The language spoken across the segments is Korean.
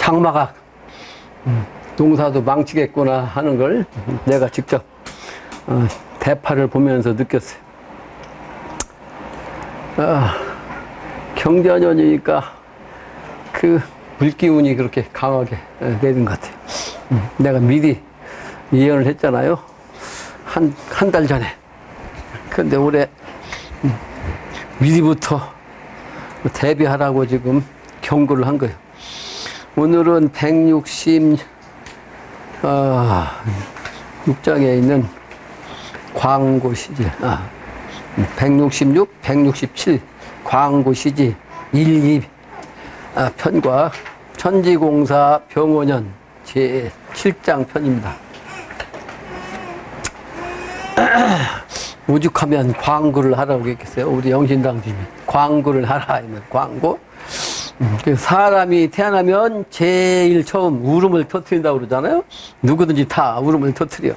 장마가 농사도 망치겠구나 하는 걸 내가 직접 대파를 보면서 느꼈어요. 경자년이니까 그 물기운이 그렇게 강하게 내린 것 같아요. 내가 미리 예언을 했잖아요. 한 달 전에. 근데 올해 미리부터 대비하라고 지금 경고를 한 거예요. 오늘은 166장에 있는 광고시지. 166, 167 광고시지 1, 2 편과 천지공사 병오년 제7장 편입니다. 오죽하면 광고를 하라고 했겠어요. 우리 영신당주님이 광고를 하라 하면 광고. 사람이 태어나면 제일 처음 울음을 터뜨린다고 그러잖아요. 누구든지 다 울음을 터뜨려.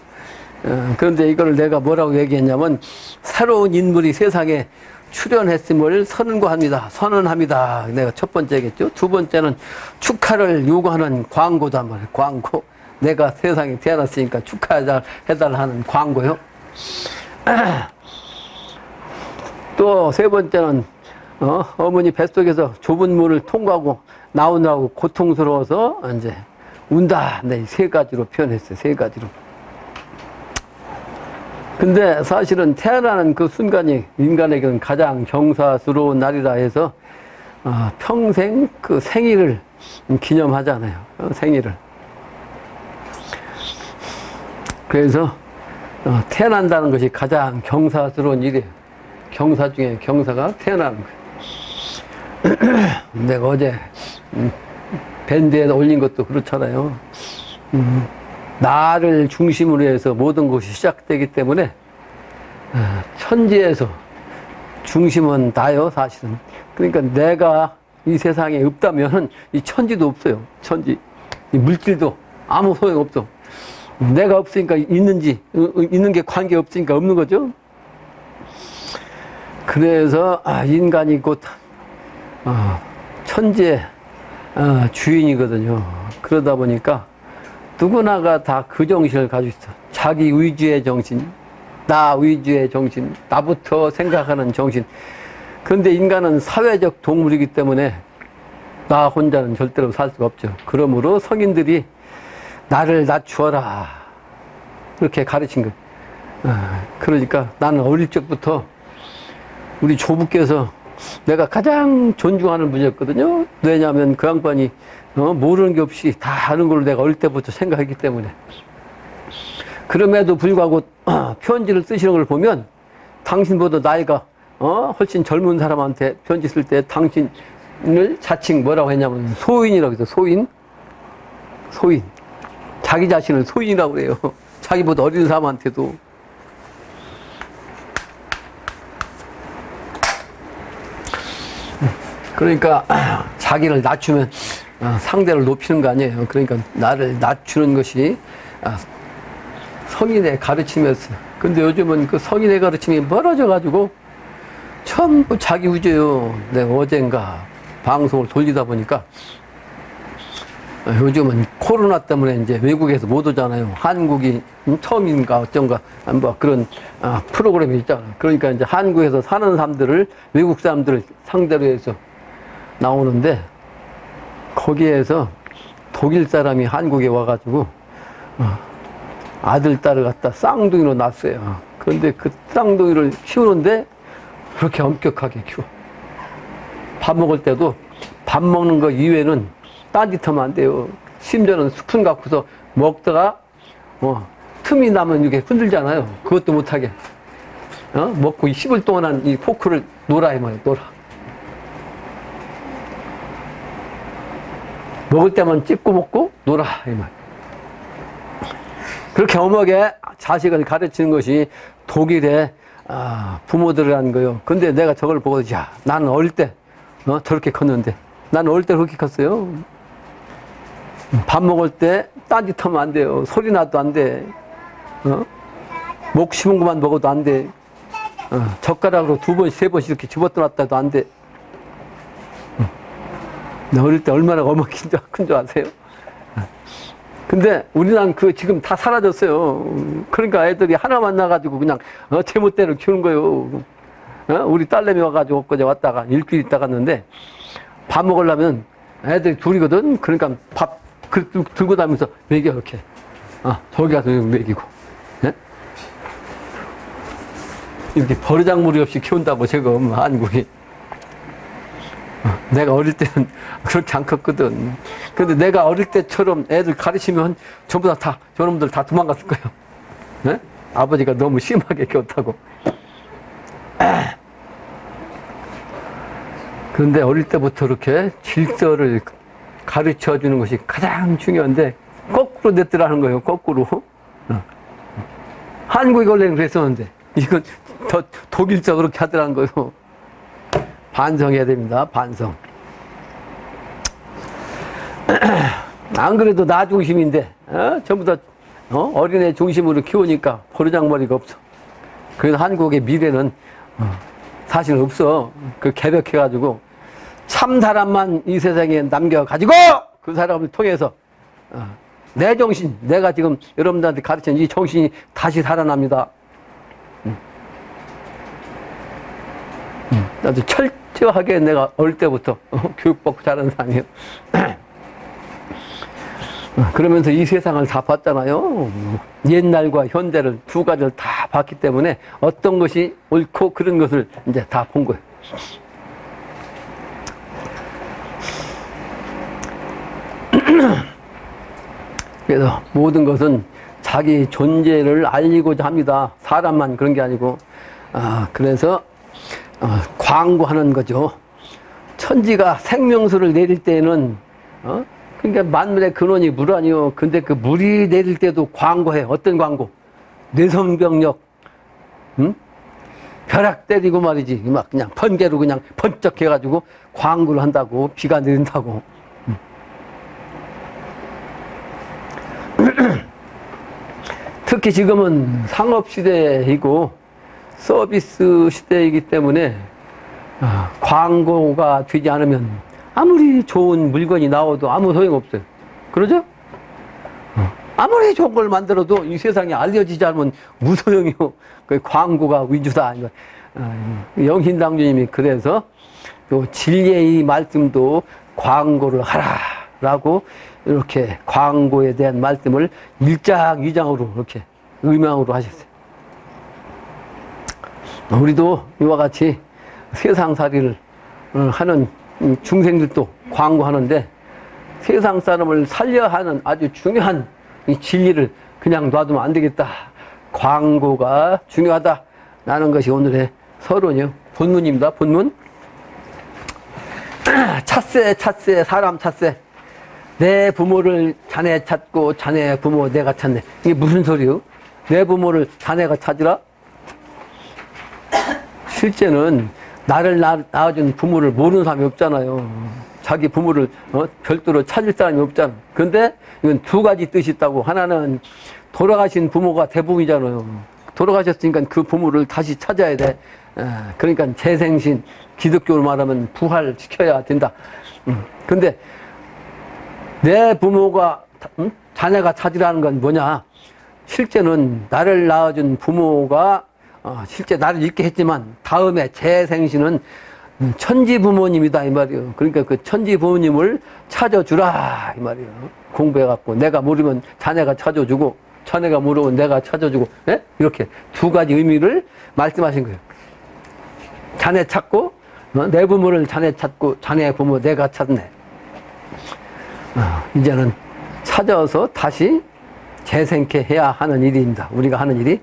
그런데 이걸 내가 뭐라고 얘기했냐면 새로운 인물이 세상에 출연했음을 선언합니다. 내가 첫 번째 얘기했죠. 두 번째는 축하를 요구하는 광고도 한 번. 광고. 내가 세상에 태어났으니까 축하해달라 하는 광고요. 또 세 번째는 어머니 뱃속에서 좁은 문을 통과하고 나오느라고 고통스러워서 이제 운다. 네, 세 가지로 표현했어요. 세 가지로. 근데 사실은 태어나는 그 순간이 인간에게는 가장 경사스러운 날이라 해서 평생 그 생일을 기념하잖아요. 생일을. 그래서 태어난다는 것이 가장 경사스러운 일이에요. 경사 중에 경사가 태어나는 거예요. 내가 어제 밴드에 올린 것도 그렇잖아요. 나를 중심으로 해서 모든 것이 시작되기 때문에 천지에서 중심은 나요, 사실은. 그러니까 내가 이 세상에 없다면 이 천지도 없어요. 천지. 이 물질도 아무 소용 없어. 내가 없으니까 있는 게 관계 없으니까 없는 거죠. 그래서 인간이 곧 천지의 주인이거든요. 그러다 보니까 누구나가 다 그 정신을 가지고 있어. 자기 위주의 정신, 나 위주의 정신, 나부터 생각하는 정신. 그런데 인간은 사회적 동물이기 때문에 나 혼자는 절대로 살 수가 없죠. 그러므로 성인들이 나를 낮추어라 그렇게 가르친 거예요. 그러니까 나는 어릴 적부터 우리 조부께서 내가 가장 존중하는 분이었거든요. 왜냐하면 그 양반이 모르는 게 없이 다 아는 걸로 내가 어릴 때부터 생각했기 때문에. 그럼에도 불구하고 편지를 쓰시는 걸 보면 당신보다 나이가 훨씬 젊은 사람한테 편지 쓸 때 당신을 자칭 뭐라고 했냐면 소인이라고 해서 소인. 자기 자신을 소인이라고 그래요. 자기보다 어린 사람한테도. 그러니까 자기를 낮추면 상대를 높이는 거 아니에요. 그러니까 나를 낮추는 것이 성인의 가르침이었어요. 근데 요즘은 그 성인의 가르침이 멀어져 가지고 전부 자기 위주예요. 내가 어젠가 방송을 돌리다 보니까 요즘은 코로나 때문에 이제 외국에서 못 오잖아요. 한국이 처음인가 어쩐가 뭐 그런 프로그램이 있잖아요. 그러니까 이제 한국에서 사는 사람들을 외국 사람들을 상대로 해서 나오는데 거기에서 독일 사람이 한국에 와가지고 아들 딸을 갖다 쌍둥이로 낳았어요. 그런데 그 쌍둥이를 키우는데 그렇게 엄격하게 키워. 밥 먹을 때도 밥 먹는 거 이외에는 딴짓하면 안 돼요. 심지어는 스푼 갖고서 먹다가 틈이 나면 이렇게 흔들잖아요. 그것도 못하게 먹고 씹을 동안 이 포크를 놓으라 이 말이에요. 놓으라. 먹을 때만 찝고 먹고 놀아 이 말. 그렇게 엄하게 자식을 가르치는 것이 독일의 부모들이라는 거예요. 근데 내가 저걸 보고 야 나는 어릴 때 저렇게 컸는데 나는 어릴 때 그렇게 컸어요. 밥 먹을 때 딴짓하면 안 돼요. 소리 나도 안 돼. 목 씹은 것만 먹어도 안 돼. 젓가락으로 2번, 3번씩 이렇게 집어넣었다도 안 돼. 어릴 때 얼마나 어머니 큰 줄 아세요? 근데 우리는 지금 다 사라졌어요. 그러니까 애들이 하나 만나가지고 그냥 제멋대로 키우는 거예요. 우리 딸내미 와가지고 엊그제 왔다가 일주일 있다 갔는데 밥 먹으려면 애들이 둘이거든. 그러니까 밥 들고 다니면서 먹여 이렇게. 저기 가서 먹이고. 이렇게 버르장머리 없이 키운다고 지금 한국이. 내가 어릴 때는 그렇게 안 컸거든. 근데 내가 어릴 때처럼 애들 가르치면 전부 다 저놈들 다 도망갔을 거예요. 네? 아버지가 너무 심하게 키웠다고. 그런데 어릴 때부터 이렇게 질서를 가르쳐 주는 것이 가장 중요한데 거꾸로 냈더라는 거예요. 거꾸로. 한국이 원래는 그랬었는데 이건 더 독일적으로 그렇게 하더라는 거예요. 반성해야 됩니다. 반성. 안 그래도 나 중심인데 전부 다 어린애 중심으로 키우니까 버르장머리가 없어. 그래서 한국의 미래는 사실 없어. 개벽해가지고 참 사람만 이 세상에 남겨가지고 그 사람을 통해서 내 정신, 내가 지금 여러분들한테 가르친 이 정신이 다시 살아납니다. 나도 철저하게 내가 어릴 때부터 교육받고 자란 사람이에요. 그러면서 이 세상을 다 봤잖아요. 옛날과 현대를 두 가지를 다 봤기 때문에 어떤 것이 옳고 그런 것을 이제 다 본 거예요. 그래서 모든 것은 자기 존재를 알리고자 합니다. 사람만 그런 게 아니고. 그래서 광고하는 거죠. 천지가 생명수를 내릴 때는 그러니까 만물의 근원이 물 아니요. 근데 그 물이 내릴 때도 광고해. 어떤 광고? 뇌성병력, 벼락 때리고 말이지. 막 그냥 번개로 그냥 번쩍 해가지고 광고를 한다고. 비가 내린다고. 특히 지금은 상업시대이고 서비스 시대이기 때문에 광고가 되지 않으면 아무리 좋은 물건이 나와도 아무 소용없어요. 그러죠? 아무리 좋은 걸 만들어도 이 세상에 알려지지 않으면 무소용이요. 그 광고가 위주다. 영신당주님이 그래서 요 진리의 말씀도 광고를 하라라고 이렇게 광고에 대한 말씀을 1장, 2장으로 이렇게 음향으로 하셨어요. 우리도 이와 같이 세상살이를 하는 중생들도 광고하는데 세상 사람을 살려야 하는 아주 중요한 이 진리를 그냥 놔두면 안 되겠다. 광고가 중요하다. 라는 것이 오늘의 서론이요. 본문입니다. 본문. 찻새, 사람 찻새. 내 부모를 자네 찾고 자네 부모 내가 찾네. 이게 무슨 소리요? 내 부모를 자네가 찾으라? 실제는 나를 낳아준 부모를 모르는 사람이 없잖아요. 자기 부모를 별도로 찾을 사람이 없잖아. 근데 이건 두 가지 뜻이 있다고. 하나는 돌아가신 부모가 대부분이잖아요. 돌아가셨으니까 그 부모를 다시 찾아야 돼. 그러니까 재생신, 기독교로 말하면 부활시켜야 된다. 근데 내 부모가 자네가 찾으라는 건 뭐냐? 실제는 나를 낳아준 부모가 실제 나를 잃게 했지만 다음에 재생신은 천지 부모님이다 이 말이에요. 그러니까 그 천지 부모님을 찾아주라 이 말이에요. 공부해갖고 내가 모르면 자네가 찾아주고 자네가 모르면 내가 찾아주고 이렇게 두 가지 의미를 말씀하신 거예요. 자네 찾고 내 부모를 자네 찾고 자네 부모 내가 찾네. 이제는 찾아서 다시 재생케 해야 하는 일입니다. 우리가 하는 일이.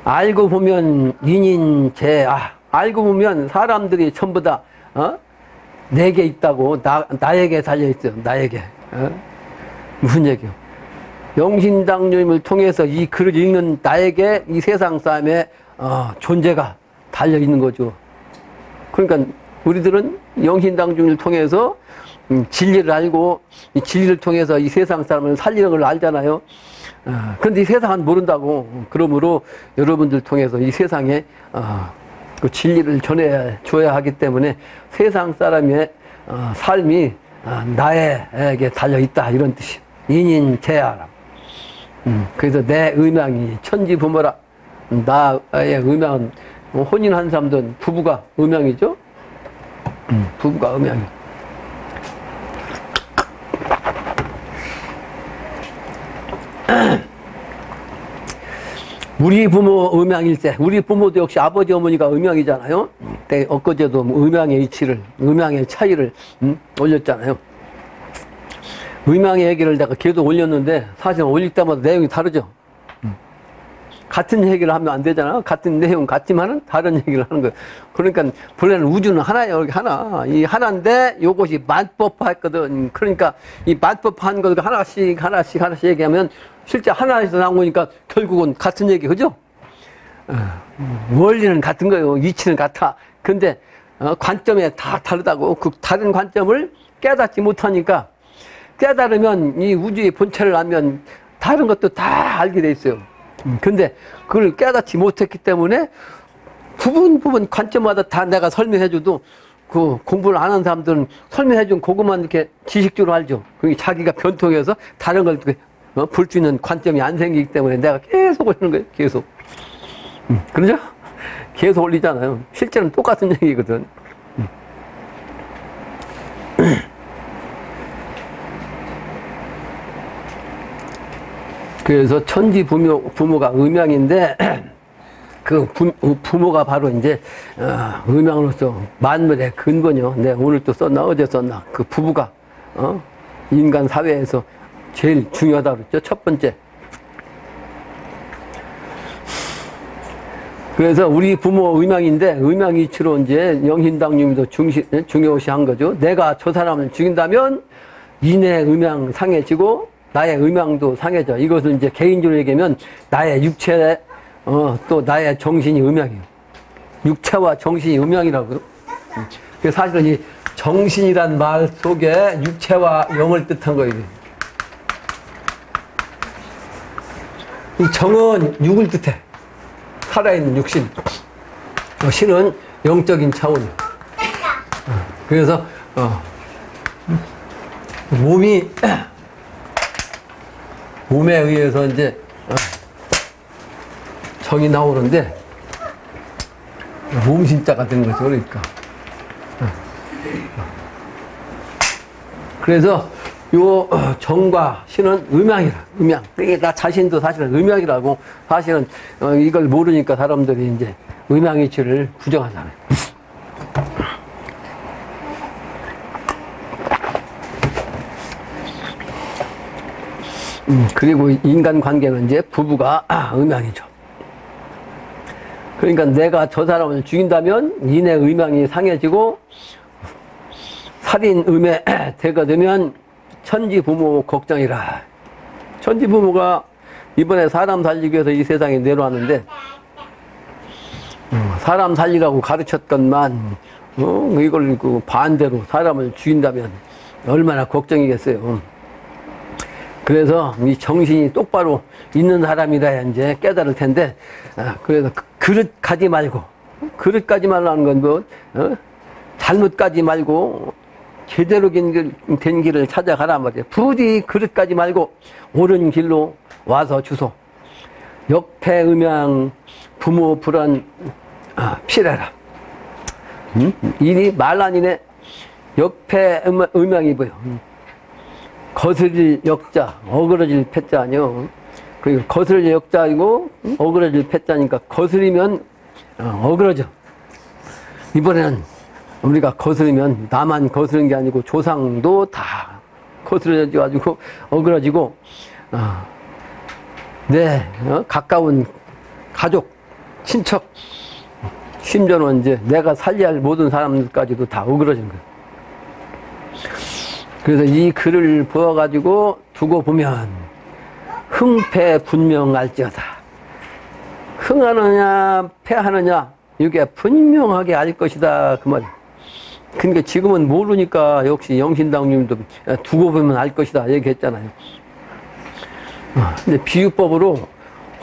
알고 보면 인인제아. 알고 보면 사람들이 전부 다 내게 있다고. 나에게 달려있어요. 나에게. 무슨 얘기요? 영신당님을 통해서 이 글을 읽는 나에게 이 세상 사람의 존재가 달려있는 거죠. 그러니까 우리들은 영신당님을 통해서 진리를 알고 이 진리를 통해서 이 세상 사람을 살리는 걸 알잖아요. 그런데 이 세상은 모른다고. 그러므로 여러분들 통해서 이 세상에 그 진리를 전해줘야 하기 때문에 세상 사람의 삶이 나에게 달려있다 이런 뜻이 인인제야라. 그래서 내 음양이 천지부모라. 나의 음양은 혼인한 사람들은 부부가 음양이죠. 부부가 음양이. 우리 부모 음양일세. 우리 부모도 역시 아버지 어머니가 음양이잖아요. 엊그제도 음양의 이치를, 음양의 차이를 올렸잖아요. 음양의 얘기를 내가 계속 올렸는데 사실 올릴 때마다 내용이 다르죠. 같은 얘기를 하면 안 되잖아. 같은 내용 같지만은 다른 얘기를 하는 거예요. 그러니까 본래는 우주는 하나예요. 여기 하나. 이 하나인데 요것이 만법화했거든. 그러니까 이 만법한 걸 하나씩 얘기하면 실제 하나에서 나온 거니까 결국은 같은 얘기, 그죠? 원리는 같은 거예요. 이치는 같아. 근데 관점에 다 다르다고. 그 다른 관점을 깨닫지 못하니까 깨달으면 이 우주의 본체를 알면 다른 것도 다 알게 돼 있어요. 근데 그걸 깨닫지 못했기 때문에 부분 관점마다 다 내가 설명해줘도 그 공부를 안 한 사람들은 설명해준 그것만 이렇게 지식적으로 알죠. 그게 자기가 변통해서 다른 걸 볼 수 있는 관점이 안 생기기 때문에 내가 계속 올리는 거예요. 계속. 그러죠? 계속 올리잖아요. 실제는 똑같은 얘기거든. 그래서 천지 부모가 음양인데 그 부모가 바로 이제 음양으로서 만물의 근본이요. 내가 오늘 또 썼나 어제 썼나 그 부부가 인간 사회에서 제일 중요하다 그랬죠. 첫 번째. 그래서 우리 부모 음양인데 음양이치로 이제 영신당님도 중요시한 거죠. 내가 저 사람을 죽인다면 인의 음양 상해지고 나의 음양도 상해져. 이것을 이제 개인적으로 얘기하면 나의 육체, 또 나의 정신이 음양이에요. 육체와 정신이 음양이라고요. 그래서 사실은 이 정신이란 말 속에 육체와 영을 뜻한 거예요. 이 정은 육을 뜻해. 살아있는 육신. 신은 영적인 차원이에요. 그래서, 몸에 의해서 이제 정이 나오는데 몸신자가 된 거죠. 그러니까. 그래서 요 정과 신은 음양이라. 음양. 이게 나 자신도 사실은 음양이라고. 사실은 이걸 모르니까 사람들이 이제 음양이치를 부정하잖아요. 그리고 인간 관계는 이제 부부가 음양이죠. 그러니까 내가 저 사람을 죽인다면 인의 음양이 상해지고 살인음에 대가 되면 천지부모 걱정이라. 천지부모가 이번에 사람 살리기 위해서 이 세상에 내려왔는데 사람 살리라고 가르쳤건만 이걸 그 반대로 사람을 죽인다면 얼마나 걱정이겠어요. 그래서 이 정신이 똑바로 있는 사람이라야 이제 깨달을 텐데, 그래서 그릇 가지 말고, 그릇 가지 말라는 건 뭐, 잘못 가지 말고, 제대로 된 길을 찾아가란 말이에요. 부디 그릇 가지 말고, 옳은 길로 와서 주소. 역패 음양, 부모 불안, 피래라. 이리 말란이네, 역패 음양이 뭐요? 거스릴 역자, 어그러질 패자 아니요. 그리고 거스릴 역자이고 어그러질 패자니까 거스리면 어그러져. 이번에는 우리가 거스르면 나만 거스르는 게 아니고 조상도 다 거스러져 가지고 어그러지고 가까운 가족, 친척, 심지어는 이제 내가 살려야 할 모든 사람들까지도 다 어그러진 거예요. 그래서 이 글을 보아가지고 두고 보면 흥패 분명할지어다. 흥하느냐 패하느냐 이게 분명하게 알 것이다 그 말이에요. 그러니까 지금은 모르니까 역시 영신당님도 두고 보면 알 것이다 얘기했잖아요. 근데 비유법으로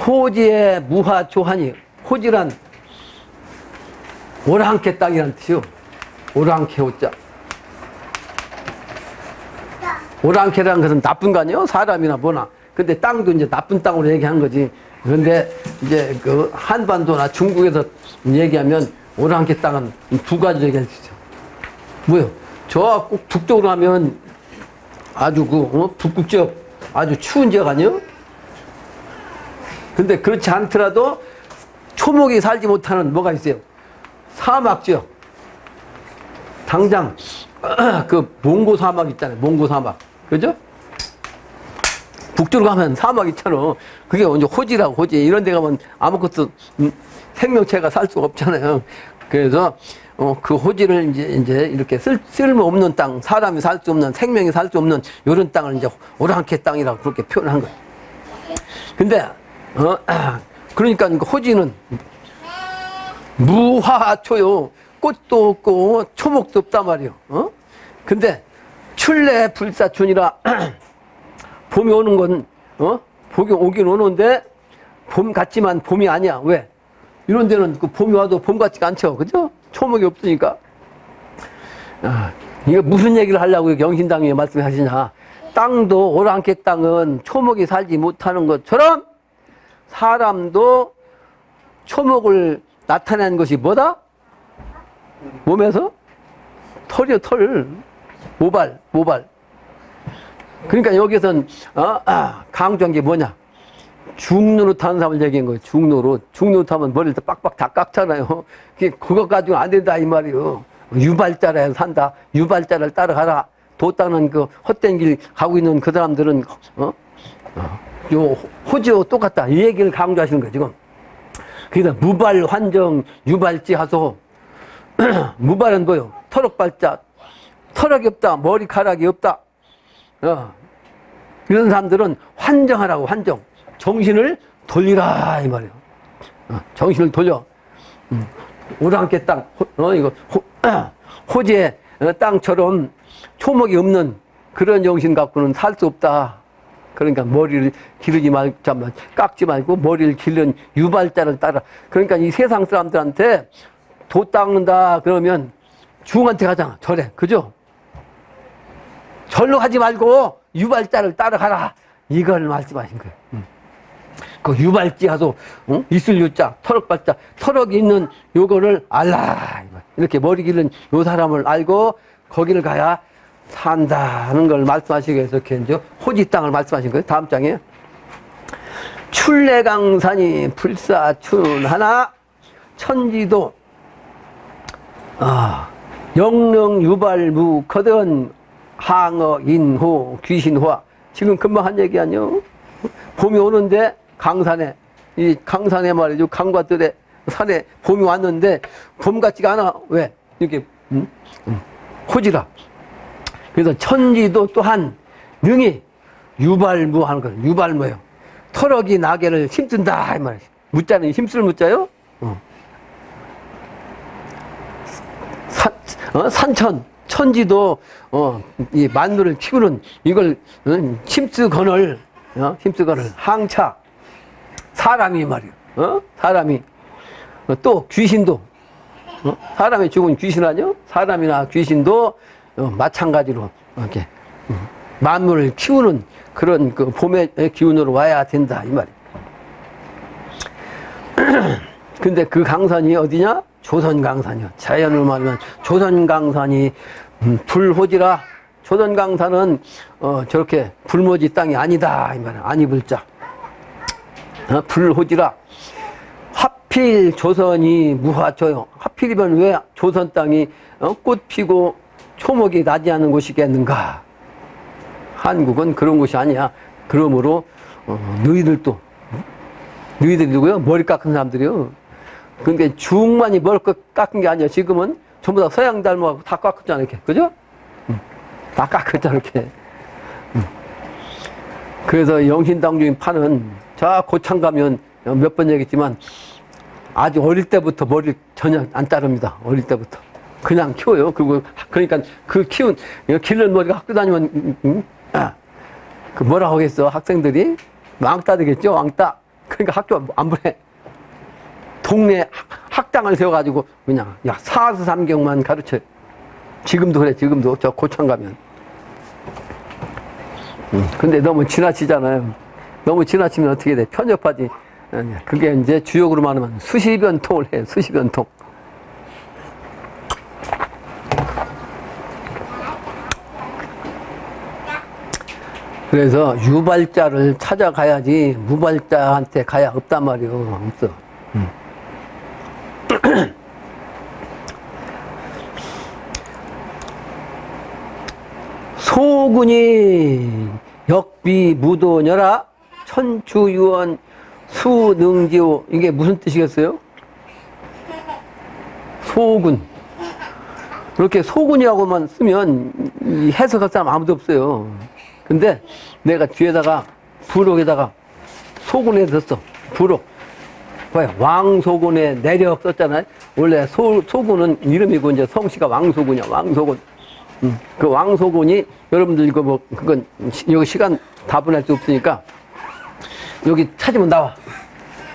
호지의 무하조하니, 호지란 오랑캐 땅이라는 뜻이요. 오랑캐 호자. 오랑캐라는 것은 나쁜 거 아니에요? 사람이나 뭐나. 근데 땅도 이제 나쁜 땅으로 얘기하는 거지. 그런데 이제 그 한반도나 중국에서 얘기하면 오랑캐 땅은 두 가지 얘기할 수 있죠. 뭐요? 저 꼭 북쪽으로 가면 아주 북극 지역 아주 추운 지역 아니에요? 근데 그렇지 않더라도 초목이 살지 못하는 뭐가 있어요? 사막 지역. 당장 그 몽고 사막 있잖아요. 몽고 사막. 그죠? 북쪽으로 가면 사막 있잖아. 그게 이제 호지라고, 호지. 이런 데 가면 아무것도 생명체가 살 수가 없잖아요. 그래서 그 호지를 이제 이렇게 쓸모없는 땅, 사람이 살 수 없는, 생명이 살 수 없는 이런 땅을 이제 오랑캐 땅이라고 그렇게 표현한 거예요. 근데 그러니까 호지는 무화초요. 꽃도 없고 초목도 없단 말이에요. 근데 출래 불사춘이라 봄이 오는 건 봄이 오긴 오는데 봄 같지만 봄이 아니야. 왜? 이런 데는 그 봄이 와도 봄 같지가 않죠. 그죠? 초목이 없으니까. 이거 무슨 얘기를 하려고 영신당에 말씀하시냐. 땅도 오랑캐 땅은 초목이 살지 못하는 것처럼 사람도 초목을 나타내는 것이 뭐다? 몸에서? 털이요, 털. 모발. 그러니까 여기서는 강조한 게 뭐냐? 중노릇 하는 사람을 얘기한 거예요. 중노릇 하면 머리를 빡빡 다 깎잖아요. 그거 가지고 안 된다 이 말이에요. 유발자라에 산다. 유발자를 따라가라. 도 닦는 그 헛된 길 가고 있는 그 사람들은 요 호지와 똑같다. 이 얘기를 강조하시는 거예요 지금. 그래서 무발 환정 유발지 하소. 무발은 뭐요? 터럭발자. 털럭이 없다. 머리카락이 없다. 이런 사람들은 환정하라고. 환정. 정신을 돌리라 이 말이에요. 정신을 돌려. 오랑캐 땅, 이거 호지의 땅처럼 초목이 없는 그런 정신 갖고는 살 수 없다. 그러니까 머리를 기르지 말고, 깎지 말고 머리를 기른 유발자를 따라. 그러니까 이 세상 사람들한테 도 닦는다 그러면 중한테 가잖아. 절에. 그죠? 절로 가지 말고 유발자를 따라가라. 이걸 말씀하신 거예요. 그 유발지 하소, 있을 유자, 터럭발자, 터럭이 있는 요거를 알라. 이렇게 머리 기른 요 사람을 알고 거기를 가야 산다는 걸 말씀하시기 위해서 이렇게 이제 호지 땅을 말씀하신 거예요. 다음 장에. 출래강산이 불사춘하나 천지도 영릉 유발무 거든 항어 인호 귀신화. 지금 금방 한 얘기 아니요? 봄이 오는데 강산에, 이 강산에 말이죠. 강과 들에 산에 봄이 왔는데 봄 같지가 않아. 왜? 이렇게 호지라. 그래서 천지도 또한 능히 유발무 하는 거예요. 유발무예요. 터럭이 나게를 힘쓴다 이 말이에요. 무자는 힘쓸 무자요. 산천 천지도 이 만물을 키우는 이걸 힘쓰거늘 항차 사람이 말이에요. 사람이 또 귀신도 사람이 죽은 귀신 아니요? 사람이나 귀신도 마찬가지로 이렇게 만물을 키우는 그런 그 봄의 기운으로 와야 된다 이 말이에요. 근데 그 강산이 어디냐? 조선강산이요. 자연으로 말하면 조선강산이 불호지라. 조선강산은 저렇게 불모지 땅이 아니다 이 말이에요. 아니 불자. 불호지라. 하필 조선이 무화초요. 하필이면 왜 조선 땅이 꽃 피고 초목이 나지 않는 곳이겠는가? 한국은 그런 곳이 아니야. 그러므로 너희들도 너희들이 누구요? 머리 깎은 사람들이요. 그러니까 중만이 머리 깎은 게 아니야. 지금은 전부 다 서양 닮아가고 다 깎았잖아 이렇게. 그죠? 다 깎았잖아 이렇게. 그래서 영신당중인 파는 저 고창 가면 몇 번 얘기했지만 아주 어릴 때부터 머리를 전혀 안 자릅니다. 어릴 때부터. 그냥 키워요. 그러니까 그 키운, 기른 머리가 학교 다니면, 그 뭐라고 하겠어. 학생들이? 왕따 되겠죠? 왕따. 그러니까 학교 안 보내. 동네 학당을 세워가지고 그냥, 야, 사수삼경만 가르쳐요. 지금도 그래, 지금도. 저 고창 가면. 근데 너무 지나치잖아요. 너무 지나치면 어떻게 돼? 편협하지. 그게 이제 주역으로 말하면 수시변통을 해요. 수시변통. 그래서 유발자를 찾아가야지 무발자한테 가야 없단 말이요. 없어. 소군이 역비무도녀라 천추유언 수능지오. 이게 무슨 뜻이겠어요? 소군. 그렇게 소군이라고만 쓰면 해석할 사람 아무도 없어요. 근데 내가 뒤에다가 부록에다가 소군에 썼어. 부록. 봐요. 왕소군에 내력 썼잖아요. 원래 소군은 이름이고 이제 성씨가 왕소군이야. 왕소군. 그 왕소군이 여러분들 이거 뭐 그건 여기 시간 다 보낼 수 없으니까 여기 찾으면 나와.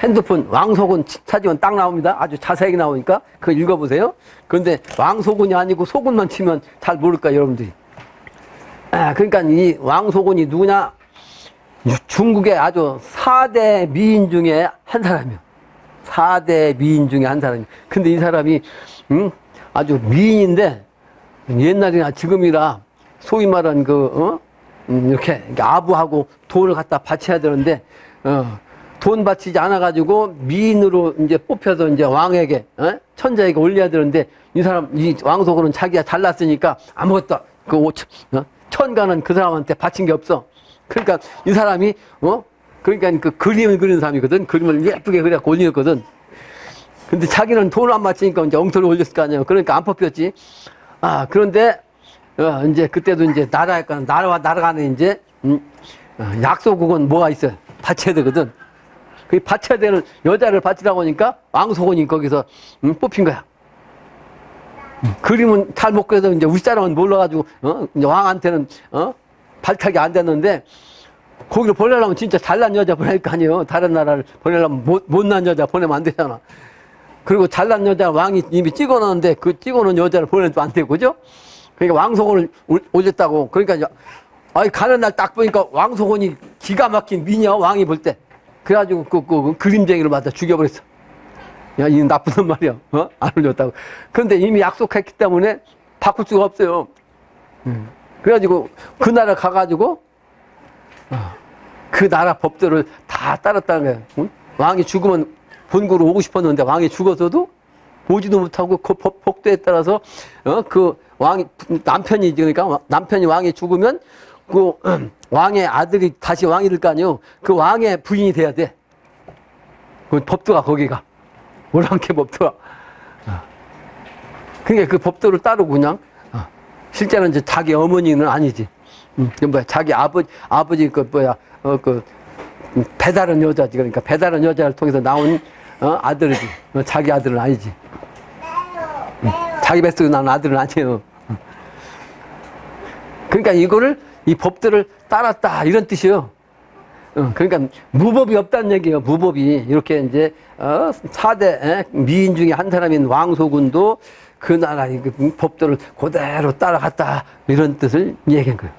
핸드폰 왕소군 찾으면 딱 나옵니다. 아주 자세하게 나오니까 그거 읽어보세요. 그런데 왕소군이 아니고 소군만 치면 잘 모를까 여러분들이. 그러니까 이 왕소군이 누구냐? 중국의 아주 4대 미인 중에 한 사람이요. 4대 미인 중에 한 사람이요. 근데 이 사람이 아주 미인인데 옛날이나 지금이라 소위 말하는 이렇게 아부하고 돈을 갖다 바쳐야 되는데 돈 바치지 않아 가지고 미인으로 이제 뽑혀서 이제 왕에게 천자에게 올려야 되는데 이 왕소군은 자기가 잘났으니까 아무것도 천가는 그 사람한테 바친 게 없어. 그러니까 이 사람이 그러니까 그 그림을 그리는 사람이거든. 그림을 예쁘게 그려갖고 올렸거든. 근데 자기는 돈을 안 바치니까 이제 엉터리 올렸을 거 아니에요. 그러니까 안 뽑혔지. 그런데 이제 그때도 이제 나라와 나라 간에 이제 약소국은 뭐가 있어요? 바쳐야 되거든. 그 바쳐야 되는 여자를 바치라고 하니까 왕소군이 거기서 뽑힌 거야. 그림은 잘 못 그려도 이제 우리 사람은 몰라가지고 이제 왕한테는 발탁이 안 됐는데 거기를 보내려면 진짜 잘난 여자 보낼 거 아니에요. 다른 나라를 보내려면 못난 여자 보내면 안 되잖아. 그리고 잘난 여자 왕이 이미 찍어놨는데 그 찍어놓은 여자를 보내도 안 되고, 그죠? 그러니까 왕소군을 올렸다고. 그러니까 가는 날 딱 보니까 왕소군이 기가 막힌 미녀, 왕이 볼 때. 그래가지고 그 그림쟁이를 맞아 죽여버렸어. 야, 이 나쁜 놈 말이야. 안 올렸다고. 그런데 이미 약속했기 때문에 바꿀 수가 없어요. 그래가지고 그 나라 가가지고 그 나라 법들을 다 따랐다는 거예요. 응? 왕이 죽으면 본국으로 오고 싶었는데 왕이 죽어서도 오지도 못하고 그 법도에 따라서 그 왕이 남편이 그러니까 남편이 왕이 죽으면 그 왕의 아들이 다시 왕이 될 거 아니에요. 그 왕의 부인이 돼야 돼. 그 법도가 거기가 오랑캐 법도가. 그러니까 그 법도를 따르고 그냥 실제로는 이제 자기 어머니는 아니지. 뭐야 자기 아버지 그 배다른 여자지. 그러니까 배다른 여자를 통해서 나온 아들이지. 자기 아들은 아니지. 자기 뱃속에 난 아들은 아니에요. 그러니까 이 법들을 따랐다 이런 뜻이에요. 그러니까 무법이 없다는 얘기예요. 무법이. 이렇게 이제 4대 미인 중에 한 사람인 왕소군도 그 나라의 그 법들을 그대로 따라갔다 이런 뜻을 얘기한 거예요.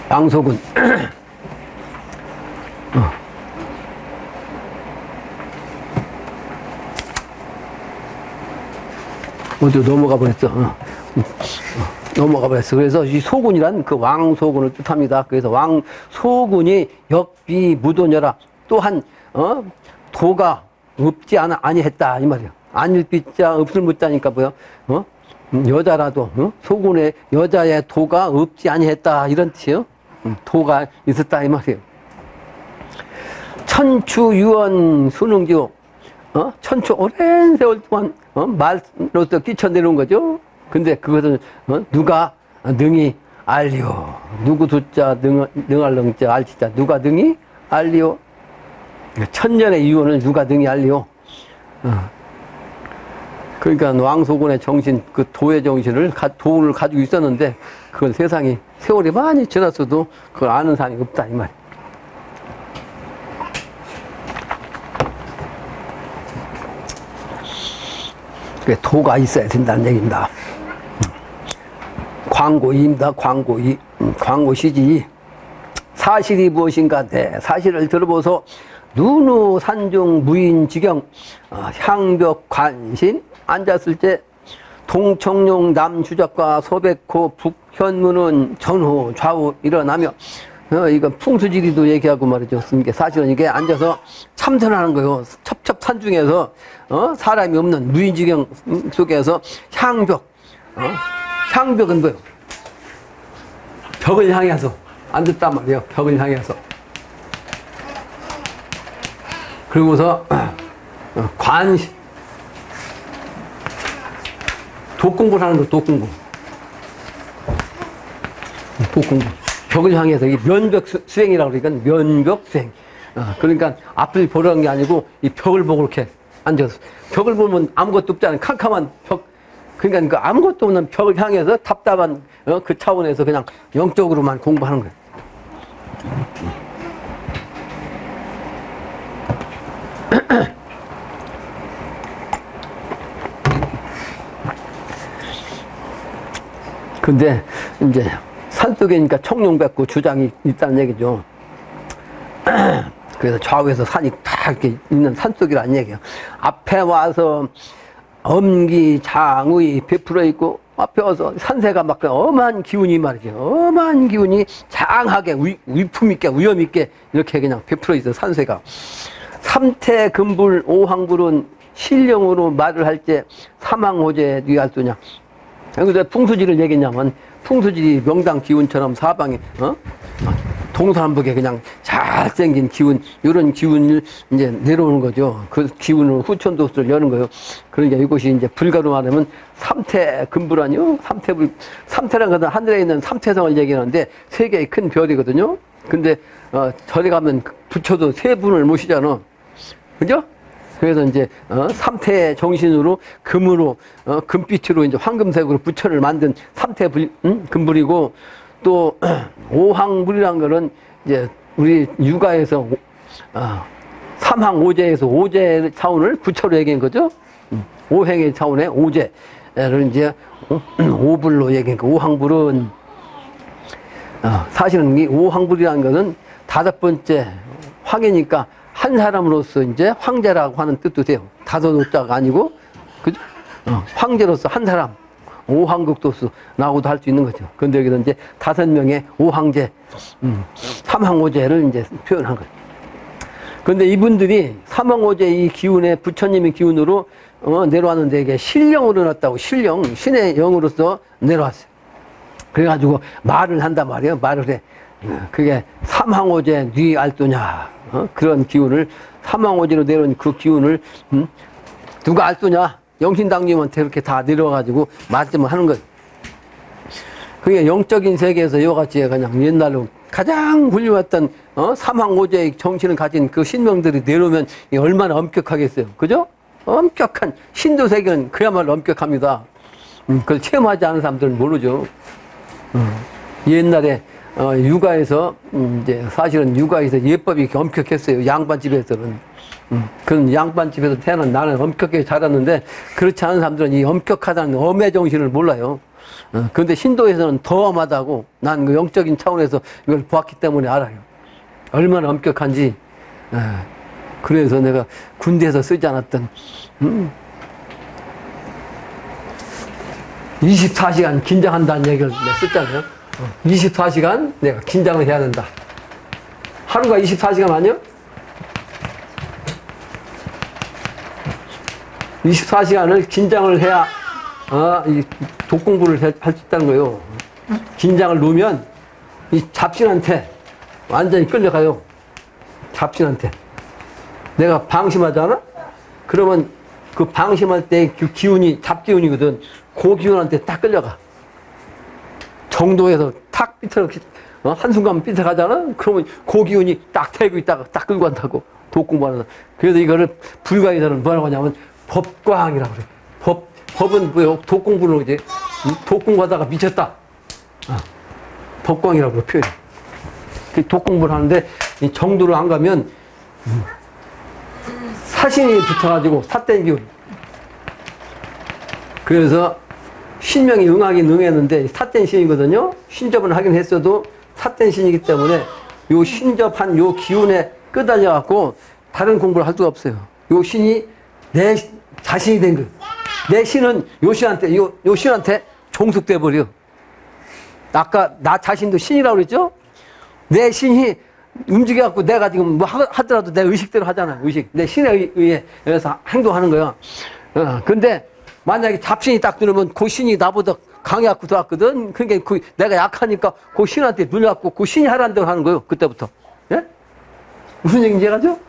왕소군. 어디 넘어가 버렸어. 넘어가 버렸어. 그래서 이 소군이란 그 왕소군을 뜻합니다. 그래서 왕소군이 역비무도녀라. 또한 도가 없지 아니했다 이 말이야. 안일비자 없을 못자니까 뭐야? 여자라도 소군의 여자의 도가 없지 아니했다 이런 뜻이에요. 도가 있었다 이 말이에요. 천추유언 수능지오. 천추 오랜 세월 동안 말로서 끼쳐내는 거죠. 근데 그것을 누가 능히 알리오. 누구 두자 능할 능자 알지자 누가 능히 알리오. 천년의 유언을 누가 능히 알리오. 그러니까 왕소군의 정신, 그 도의 정신을 도를 가지고 있었는데 그건 세상이 세월이 많이 지났어도 그걸 아는 사람이 없다 이 말이에요. 도가 있어야 된다는 얘기입니다. 광고입니다. 광고시지. 사실이 무엇인가? 네, 사실을 들어보소. 눈우 산중 무인지경 향벽 관신 앉았을 때 동청룡 남주작과 서백호 북현무는 전후 좌우 일어나며 이건 풍수지리도 얘기하고 말이죠. 그러니까 사실은 이게 앉아서 참선하는 거예요. 첩첩산중에서 사람이 없는 무인지경 속에서 향벽 향벽은 뭐예요? 벽을 향해서 앉았단 말이에요. 벽을 향해서. 그리고서 관시 독공부를 하는 거. 독공부 벽을 향해서 이 면벽 수행이라고 그러니까 면벽 수행. 그러니까 앞을 보라는 게 아니고 이 벽을 보고 이렇게 앉아서 벽을 보면 아무것도 없잖아요. 캄캄한 벽. 그러니까 그 아무것도 없는 벽을 향해서 답답한 그 차원에서 그냥 영적으로만 공부하는 거예요. 근데 이제 산속이니까 청룡백구 주장이 있다는 얘기죠. 그래서 좌우에서 산이 딱 이렇게 있는 산속이라는 얘기예요. 앞에 와서 엄기장의 베풀어 있고 앞에 와서 산세가 막 엄한 기운이 말이죠. 엄한 기운이 장하게 위품 있게 위험 있게 이렇게 그냥 베풀어 있어. 산세가. 삼태금불 오황불은 신령으로 말을 할 때 사망호재 뉘알도냐. 여기서 풍수지를 얘기했냐면 풍수지리 명당 기운처럼 사방에 동서남북에 그냥 잘생긴 기운, 이런 기운을 이제 내려오는 거죠. 그 기운으로 후천도수를 여는 거예요. 그러니까 이것이 이제 불가로 말하면 삼태금불아니요. 삼태라는 것은 하늘에 있는 삼태성을 얘기하는데 세 개의 큰 별이거든요. 근데 절에 가면 부처도 세 분을 모시잖아. 그죠? 그래서 이제 삼태 정신으로 금으로 금빛으로 이제 황금색으로 부처를 만든 삼태 금불이고, 또 오황불이란 거는 이제 우리 육아에서 삼황오제에서 오제 차원을 부처로 얘기한 거죠. 오행의 차원의 오제를 이제 오불로 얘기한 거. 오황불은 사실은 이 오황불이라는 것은 다섯 번째 황이니까 한 사람으로서 이제 황제라고 하는 뜻도 돼요. 다섯 오자가 아니고, 그죠? 황제로서 한 사람, 오황극도수 나오고도 할 수 있는 거죠. 근데 여기서 이제 5명의 오황제, 삼황오제를 이제 표현한 거예요. 근데 이분들이 삼황오제 이 기운에 부처님의 기운으로 내려왔는데 이게 신령으로 났다고. 신령, 신의 영으로서 내려왔어요. 그래가지고 말을 한단 말이에요. 말을 해. 그게 삼황오제 뉘알도냐. 그런 기운을, 삼황오제로 내려온 그 기운을 누가 알도냐. 영신당님한테 이렇게 다 내려와가지고 말씀을 하는 거예요. 그게 영적인 세계에서 이와같이 그냥 옛날로 가장 훌륭했던 삼황오제의 정신을 가진 그 신명들이 내려오면 얼마나 엄격하겠어요. 그죠? 엄격한 신도 세계는 그야말로 엄격합니다. 그걸 체험하지 않은 사람들은 모르죠. 옛날에 육아에서 이제 사실은 육아에서 예법이 이렇게 엄격했어요. 양반집에서는. 그런 양반집에서 태어난 나는 엄격하게 자랐는데, 그렇지 않은 사람들은 이 엄격하다는 엄의 정신을 몰라요. 그런데 신도에서는 더 엄하다고 난 그 영적인 차원에서 이걸 보았기 때문에 알아요. 얼마나 엄격한지. 그래서 내가 군대에서 쓰지 않았던 24시간 긴장한다는 얘기를 내가 썼잖아요. 24시간 내가 긴장을 해야 된다. 하루가 24시간 아니요? 24시간을 긴장을 해야 이 독공부를 할 수 있다는 거예요. 긴장을 놓으면 이 잡신한테 완전히 끌려가요. 잡신한테. 내가 방심하잖아? 그러면 그 방심할 때 그 기운이 잡기운이거든. 그 기운한테 딱 끌려가. 정도에서 탁 삐뚤어, 한순간 삐뚤어가잖아? 그러면 그 기운이 딱 태고 있다가 딱 끌고 간다고. 독공부하는. 그래서 이거를 불가에서는 뭐라고 하냐면 법광이라고 그래. 법은 뭐요? 독공부로 이제 독공부하다가 미쳤다. 법광이라고 표현해. 독공부를 하는데 이 정도로 안 가면 사신이 붙어가지고 삿된 기운. 그래서 신명이 응하긴 응했는데 삿된 신이거든요. 신접은 하긴 했어도 삿된 신이기 때문에 요 신접한 요 기운에 끄달려 갖고 다른 공부를 할 수가 없어요. 요 신이 내 자신이 된 거예요. 내 신은 요 신한테 요 신한테 종속돼 버려. 아까 나 자신도 신이라고 그랬죠? 내 신이 움직여 갖고 내가 지금 뭐 하더라도 내 의식대로 하잖아. 의식. 내 신에 의해서 행동하는 거야. 근데 만약에 잡신이 딱 들으면 그 신이 나보다 강해갖고 들어왔거든. 그러니까 내가 약하니까 그 신한테 눌려갖고 그 신이 하라는 대로 하는 거예요. 그때부터. 예? 무슨 얘기인지 알죠?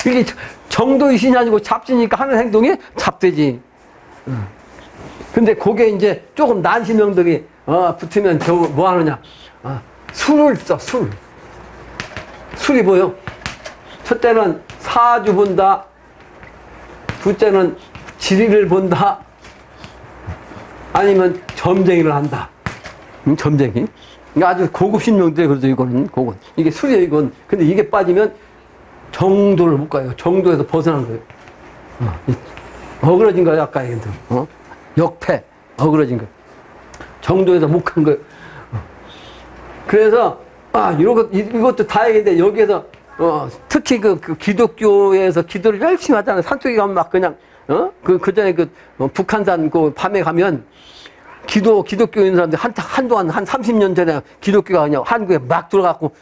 이게 정도의 신이 아니고 잡신이니까 하는 행동이 잡되지. 근데 그게 이제 조금 난 신명들이 붙으면 겨우 뭐 하느냐. 술을 써, 술. 술이 뭐요? 첫째는 사주 본다. 둘째는 지리를 본다. 아니면 점쟁이를 한다. 점쟁이. 그러니까 아주 고급 신명들이 그러죠, 이거는. 그건. 이게 술이에요, 이건. 근데 이게 빠지면 정도를 못 가요. 정도에서 벗어난 거예요. 어그러진 거예요, 아까 얘기했던. 역패. 어그러진 거예요. 정도에서 못 간 거예요. 그래서, 이것도 다행인데, 여기에서, 특히 그 기독교에서 기도를 열심히 하잖아요. 산속에 가면 막 그냥, 그 전에 북한산 밤에 가면, 기독교 있는 사람들 한동안 한 30년 전에 기독교가 그냥 한국에 막 들어갔고,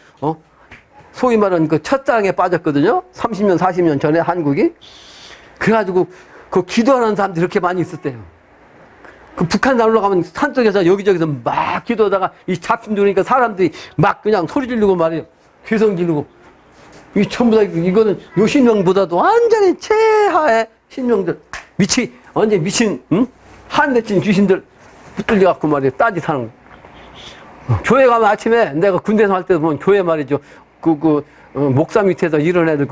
소위 말하는 그 첫장에 빠졌거든요. 30년, 40년 전에 한국이. 그래가지고 그 기도하는 사람들이 그렇게 많이 있었대요. 그 북한산 올라가면 산속에서 여기저기서 막 기도하다가 이 잡신 들으니까 사람들이 막 그냥 소리 지르고 말이에요. 괴성 지르고. 이 전부 다 이거는 요 신명보다도 완전히 최하의 신명들. 완전 미친, 한대친 귀신들 붙들려갖고 말이에요. 따짓하는 거. 교회 가면 아침에 내가 군대에서 할 때 보면 교회 말이죠. 목사 밑에서 이런 애들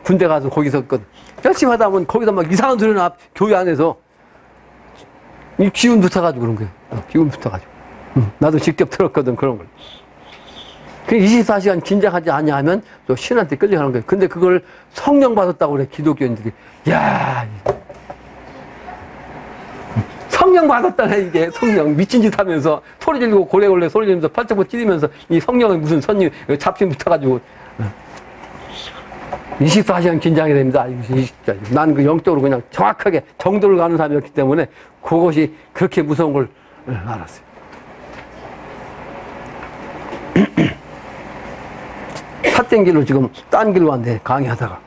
군대 가서 거기서 열심히 하다 보면 거기서 막 이상한 소리 나, 교회 안에서. 이 기운 붙어가지고 그런 거예요. 기운 붙어가지고. 나도 직접 들었거든, 그런 걸. 그 24시간 긴장하지 않냐 하면 또 신한테 끌려가는 거예요. 근데 그걸 성령 받았다고 그래, 기독교인들이. 야, 성령 받았다네, 이게. 성령. 미친 짓 하면서 소리 지르고 고래고래 소리 지르면서 팔짝팔 찌르면서 이 성령은 무슨 선님, 잡신 붙어가지고. 24시간 긴장이 됩니다. 나는 그 영적으로 그냥 정확하게 정도를 가는 사람이었기 때문에 그것이 그렇게 무서운 걸 알았어요. 삿된 길로 지금 딴 길로 왔는데 강의하다가.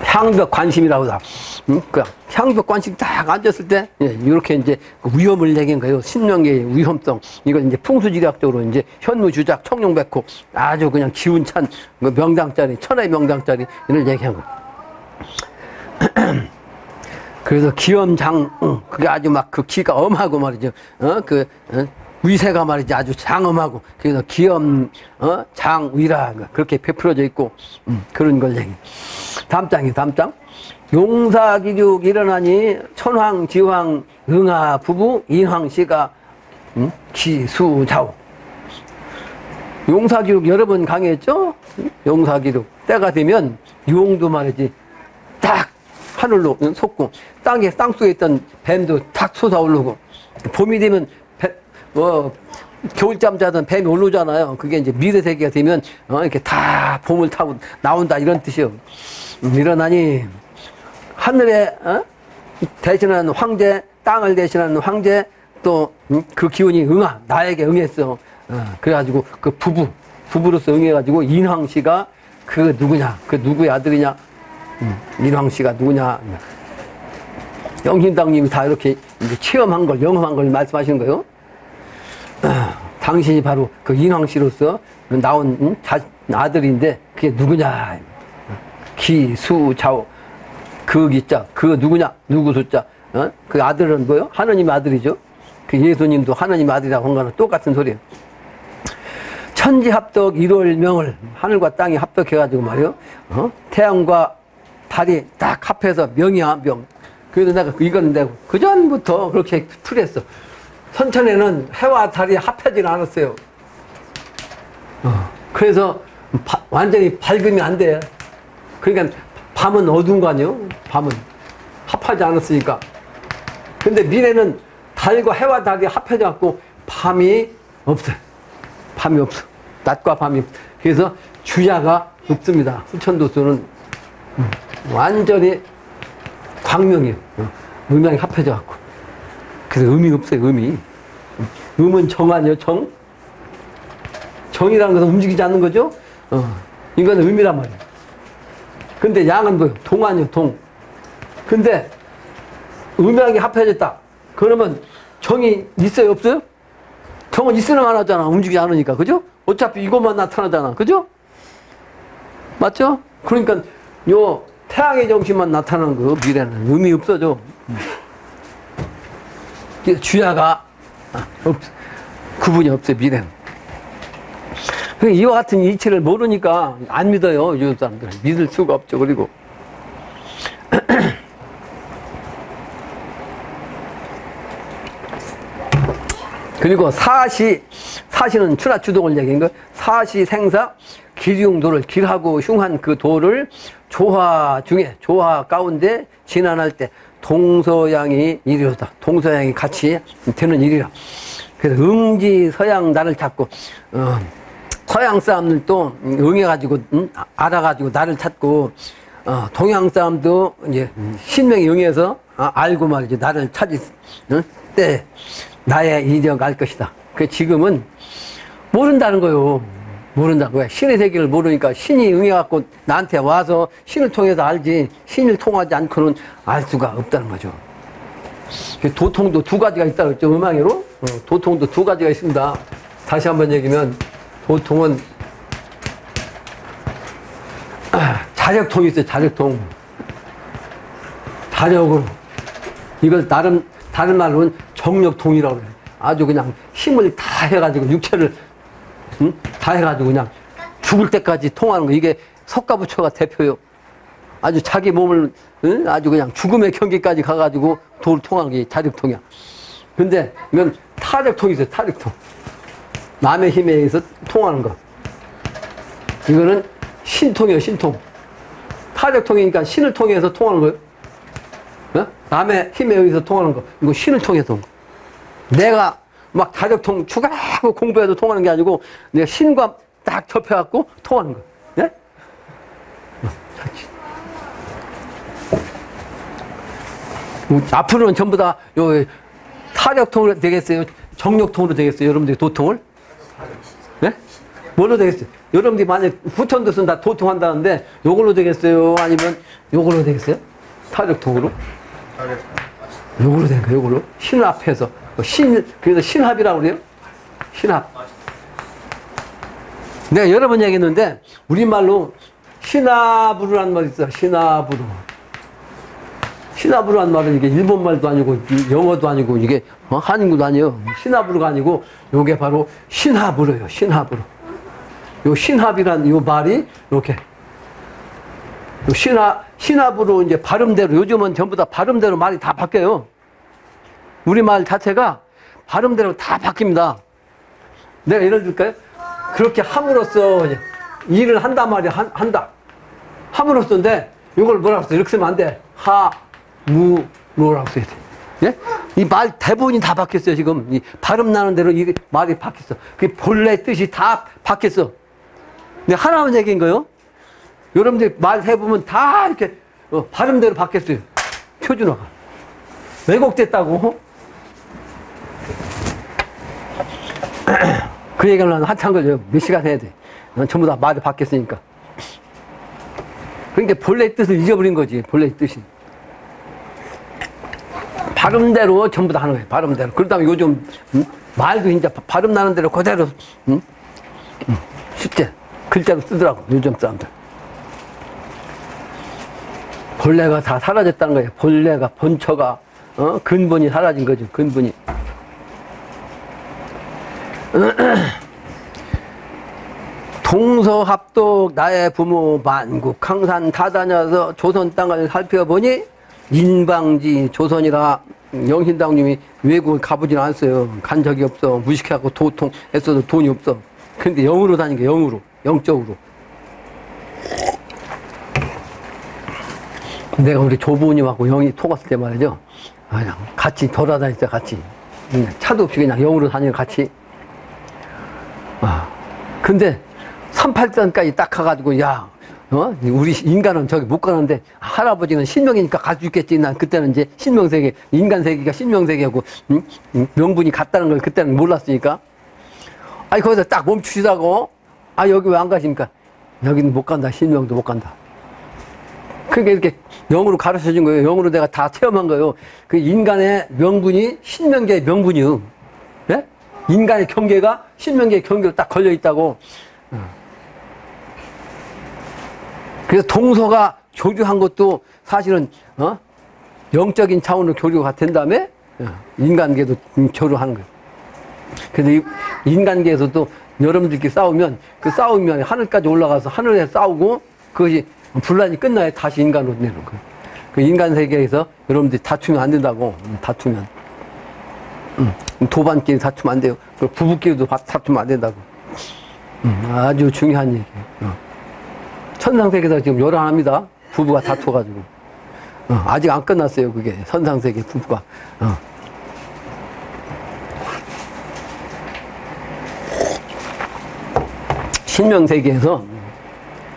향벽 관심이라고 다. 그 향벽 관심 딱 앉았을 때, 이렇게 이제 위험을 얘기한 거예요. 신명계의 위험성. 이걸 이제 풍수지리학적으로 이제 현무주작, 청룡백호, 아주 그냥 기운찬 명당짜리, 천하의 명당짜리, 이걸 얘기한 거예요. 그래서 기엄장, 그게 아주 막 그 기가 엄하고 말이죠. 위세가 말이지 아주 장엄하고, 그래서 기엄, 장위라, 그렇게 베풀어져 있고, 그런 걸 얘기. 다음 장. 용사기륙 일어나니 천황, 지황, 응하 부부, 인황씨가, 기수자오. 용사기륙 여러 번 강의했죠? 용사기륙. 때가 되면 용도 말이지, 딱 하늘로 솟고, 땅속에 있던 뱀도 탁 솟아오르고, 봄이 되면 겨울잠 자던 뱀이 올라오잖아요. 그게 이제 미래세계가 되면, 이렇게 다 봄을 타고 나온다, 이런 뜻이요. 일어나니, 하늘에, 대신하는 황제, 땅을 대신하는 황제, 또, 그 기운이 나에게 응했어. 그래가지고, 그 부부로서 응해가지고, 인황씨가 그 누구냐, 그 누구의 아들이냐, 인황씨가 누구냐. 영신당님이 다 이렇게 이제 체험한 걸, 영험한 걸 말씀하시는 거예요. 당신이 바로 그 인황씨로서 나온 아들인데 그게 누구냐. 기수자오. 그 기자, 그 누구냐, 누구 숫자. 그 아들은 뭐요? 하느님 아들이죠. 그 예수님도 하느님 아들이라고 한 거는 똑같은 소리예요. 천지합덕 일월명을, 하늘과 땅이 합덕해가지고 말이요. 태양과 달이 딱 합해서 명이야, 명. 그래서 내가 이건 내가 그전부터 그렇게 풀했어. 선천에는 해와 달이 합하지 않았어요. 그래서 완전히 밝으면 안 돼. 그러니까 밤은 어두운 거 아니에요? 밤은. 합하지 않았으니까. 근데 미래는 달과 해와 달이 합해져 갖고 밤이 없어요. 밤이 없어. 낮과 밤이 없어. 그래서 주야가 없습니다. 후천도수는 완전히 광명이에요. 음양이 합해져 갖고. 그래서 음이 없어요. 음이. 음은 정 아니에요. 정? 정이라는 것은 움직이지 않는 거죠. 이거는 음이란 말이에요. 근데 양은 뭐예요? 동 아니에요. 동. 근데 음양이 합해졌다. 그러면 정이 있어요? 없어요? 정은 있으면 하잖아. 움직이지 않으니까. 그죠? 어차피 이것만 나타나잖아. 그죠? 맞죠? 그러니까 요 태양의 정신만 나타나는 거 미래는 의미 없어져. 주야가 구분이 없어요. 미래는. 이와 같은 이치를 모르니까 안 믿어요. 요즘 사람들은. 믿을 수가 없죠. 그리고 그리고 사시는 추라추동을 얘기한 거. 사시 생사 기륭도를 길하고 흉한 그 도를 조화 가운데 진안할 때 동서양이 이리로다. 동서양이 같이 되는 일이라. 그래서 응지 서양 나를 찾고 서양 사람들도 응해가지고 알아가지고 나를 찾고 동양 사람도 이제 신명이 응해서 알고 말이죠. 나를 찾을 때 나의 이적 알 것이다. 그 지금은 모른다는 거요. 모른다는 거야. 신의 세계를 모르니까 신이 응해갖고 나한테 와서 신을 통해서 알지 신을 통하지 않고는 알 수가 없다는 거죠. 도통도 두 가지가 있다고 했죠. 음악으로 도통도 두 가지가 있습니다. 다시 한번 얘기하면 도통은 자력통이 있어요. 자력통. 자력으로. 이걸 다른 말로는 정력통이라고 그래요. 아주 그냥 힘을 다 해가지고 육체를 다 해가지고 그냥 죽을 때까지 통하는 거. 이게 석가부처가 대표요. 아주 자기 몸을 아주 그냥 죽음의 경기까지 가가지고 도를 통하는 게 자력통이야. 근데 이건 타력통이 있어요. 타력통. 남의 힘에 의해서 통하는 거. 이거는 신통이에요. 신통. 타력통이니까 신을 통해서 통하는 거예요. 남의 힘에 의해서 통하는 거. 이거 신을 통해서 통하는 거. 내가 막 자력통 추가하고 공부해도 통하는 게 아니고 내가 신과 딱 접해갖고 통하는 거. 예? 앞으로는 전부 다 요 타력통으로 되겠어요? 정력통으로 되겠어요? 여러분들이 도통을? 예? 뭘로 되겠어요? 여러분들이 만약 후천도수는 다 도통한다는데 요걸로 되겠어요? 아니면 요걸로 되겠어요? 타력통으로? 요걸로 되는 거예요. 요걸로. 신합해서. 그래서 신합이라고 그래요? 신합. 내가 여러 번 얘기했는데, 우리말로 신합으로라는 말이 있어. 신합으로. 신합으로라는 말은 이게 일본말도 아니고, 영어도 아니고, 이게 한국도 아니에요. 신합으로가 아니고, 요게 바로 신합으로요. 신합으로. 요 신합이란 요 말이, 이렇게. 요 신합으로 이제 발음대로, 요즘은 전부 다 발음대로 말이 다 바뀌어요. 우리말 자체가 발음대로 다 바뀝니다. 내가 예를 들까요? 그렇게 함으로써 일을 한단 말이야. 한다. 함으로써인데 이걸 뭐라고 써? 이렇게 쓰면 안 돼. 무로라고 써야 돼. 예? 이 말 대부분이 다 바뀌었어요. 지금 이 발음 나는 대로 이 말이 바뀌었어. 그 본래 뜻이 다 바뀌었어. 근데 하나만 얘기인 거예요. 여러분들 말 해보면 다 이렇게 발음대로 바뀌었어요. 표준어가. 왜곡됐다고? 그 얘기하려면 한참 걸려요. 몇 시간 해야 돼. 전부 다 말이 바뀌었으니까. 그러니까 본래의 뜻을 잊어버린 거지. 본래의 뜻이. 발음대로 전부 다 하는 거예요. 발음대로. 그러다면 요즘 말도 이제 발음 나는 대로 그대로 쉽게 글자로 쓰더라고. 요즘 사람들. 본래가 다 사라졌다는 거예요. 본래가, 본처가, 근본이 사라진 거죠. 근본이. 동서합독 나의 부모 만국 항산 다 다녀서 조선 땅을 살펴보니 인방지 조선이라 영신당님이 외국을 가보진 않았어요. 간 적이 없어. 무식해갖고 도통했어도 돈이 없어. 근데 영으로 다닌 게 영으로. 영적으로. 내가 우리 조부님하고 영이 통했을 때 말이죠. 그냥 같이 돌아다녔어, 같이. 차도 없이 그냥 영으로 다니고 같이. 근데 38산까지 딱 가가지고, 야, 우리 인간은 저기 못 가는데, 할아버지는 신명이니까 갈 수 있겠지. 난 그때는 이제 신명세계, 인간세계가 신명세계고, 명분이 같다는 걸 그때는 몰랐으니까. 아니, 거기서 딱 멈추시다고, 여기 왜 안 가십니까? 여기는 못 간다. 신명도 못 간다. 그게 이렇게 영으로 가르쳐 준 거예요. 영으로 내가 다 체험한 거예요. 그 인간의 명분이 신명계의 명분이요. 네? 인간의 경계가 신명계의 경계로 딱 걸려 있다고. 그래서 동서가 교류한 것도 사실은, 영적인 차원으로 교류가 된 다음에, 인간계도 교류하는 거예요. 그래서 이 인간계에서도 여러분들끼리 싸우면, 그 싸우면 하늘까지 올라가서 하늘에 싸우고, 그것이 분란이 끝나야 다시 인간으로 내는 거예요. 그 인간 세계에서 여러분들이 다투면 안 된다고. 다투면. 도반끼리 다투면 안 돼요. 부부끼리도 다투면 안 된다고. 아주 중요한 얘기예요. 천상세계에서 지금 요란합니다. 부부가 다투어가지고. 아직 안 끝났어요. 그게. 천상세계 부부가. 신명세계에서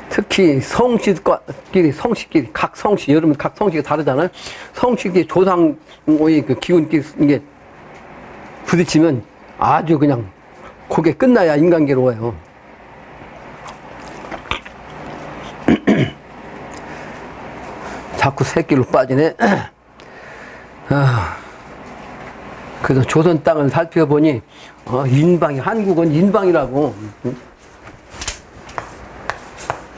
특히 성씨끼리, 각 성씨, 여러분 각 성씨가 다르잖아요. 성씨끼리 조상의 그 기운끼리 이게 부딪히면 아주 그냥 그게 끝나야 인간계로 와요. 자꾸 새끼로 빠지네. 그래서 조선 땅을 살펴보니, 인방이, 한국은 인방이라고.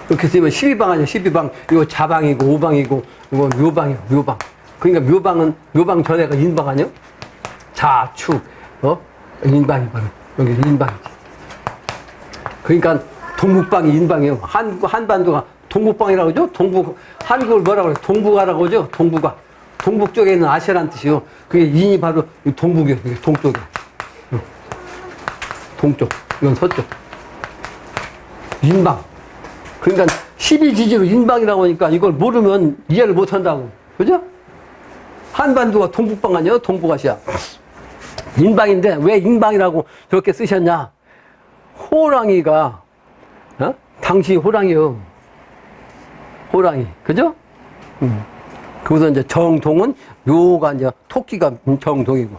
이렇게 쓰면 12방 아니야, 12방. 이거 자방이고, 오방이고, 이거 묘방이야, 묘방. 그러니까 묘방 전에가 인방 아니야? 자축, 인방이 바로, 여기 인방이지. 그러니까 동북방이 인방이에요. 한반도가 동북방이라고 그러죠? 한국을 뭐라고 그래? 동북아라고 그러죠? 동북아. 동북 쪽에 있는 아시아라는 뜻이요. 그게 인이 바로 동북이에요. 그게 동쪽에. 동쪽. 이건 서쪽. 인방. 그러니까 12지지로 인방이라고 하니까 이걸 모르면 이해를 못 한다고. 그죠? 한반도가 동북방 아니에요? 동북아시아. 인방인데 왜 인방이라고 저렇게 쓰셨냐? 호랑이가, 당시 호랑이요. 호랑이. 그죠? 거기서 이제 정동은 묘가 이제 토끼가 정동이고.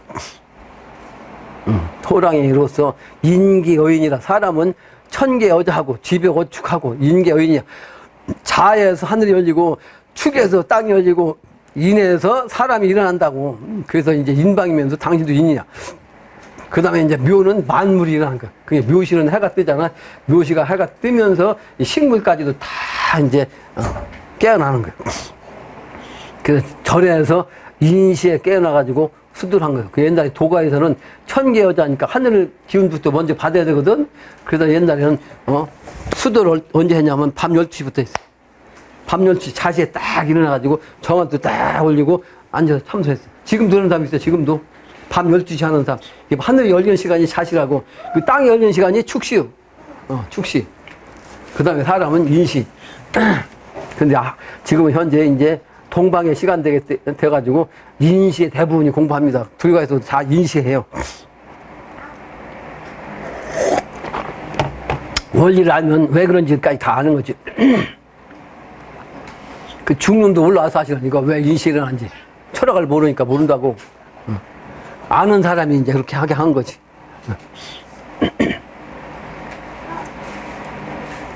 호랑이로서 인기여인이라 사람은 천개 여자하고 집에 어축하고 인계여인이야. 자에서 하늘이 열리고 축에서 땅이 열리고 인에서 사람이 일어난다고. 그래서 이제 인방이면서 당신도 인이냐. 그 다음에 이제 묘는 만물이 일어난 거야. 그게 묘시는 해가 뜨잖아. 묘시가 해가 뜨면서 이 식물까지도 다 이제 깨어나는 거야. 그래서 절에서 인시에 깨어나가지고 수두를 한 거예요. 그 옛날에 도가에서는 천개 여자니까 하늘 기운부터 먼저 받아야 되거든. 그래서 옛날에는 수도를 언제 했냐면 밤 12시부터 했어요. 밤 12시 자시에 딱 일어나가지고 정한도 딱 올리고 앉아서 참소했어요. 지금도 그런 사람 있어요. 지금도 밤 12시 하는 사람. 하늘이 열리는 시간이 자시라고, 그 땅이 열리는 시간이 축시요. 축시. 그 다음에 사람은 인시. 근데 지금은 현재 이제 동방의 시간 돼가지고 인시에 대부분이 공부합니다. 불가에서도 다 인시해요. 원리를 알면 왜 그런지까지 다 아는 거지. 그 중론도 올라와 사실은 이거 왜 인시를 하는지 철학을 모르니까 모른다고. 아는 사람이 이제 그렇게 하게 한 거지.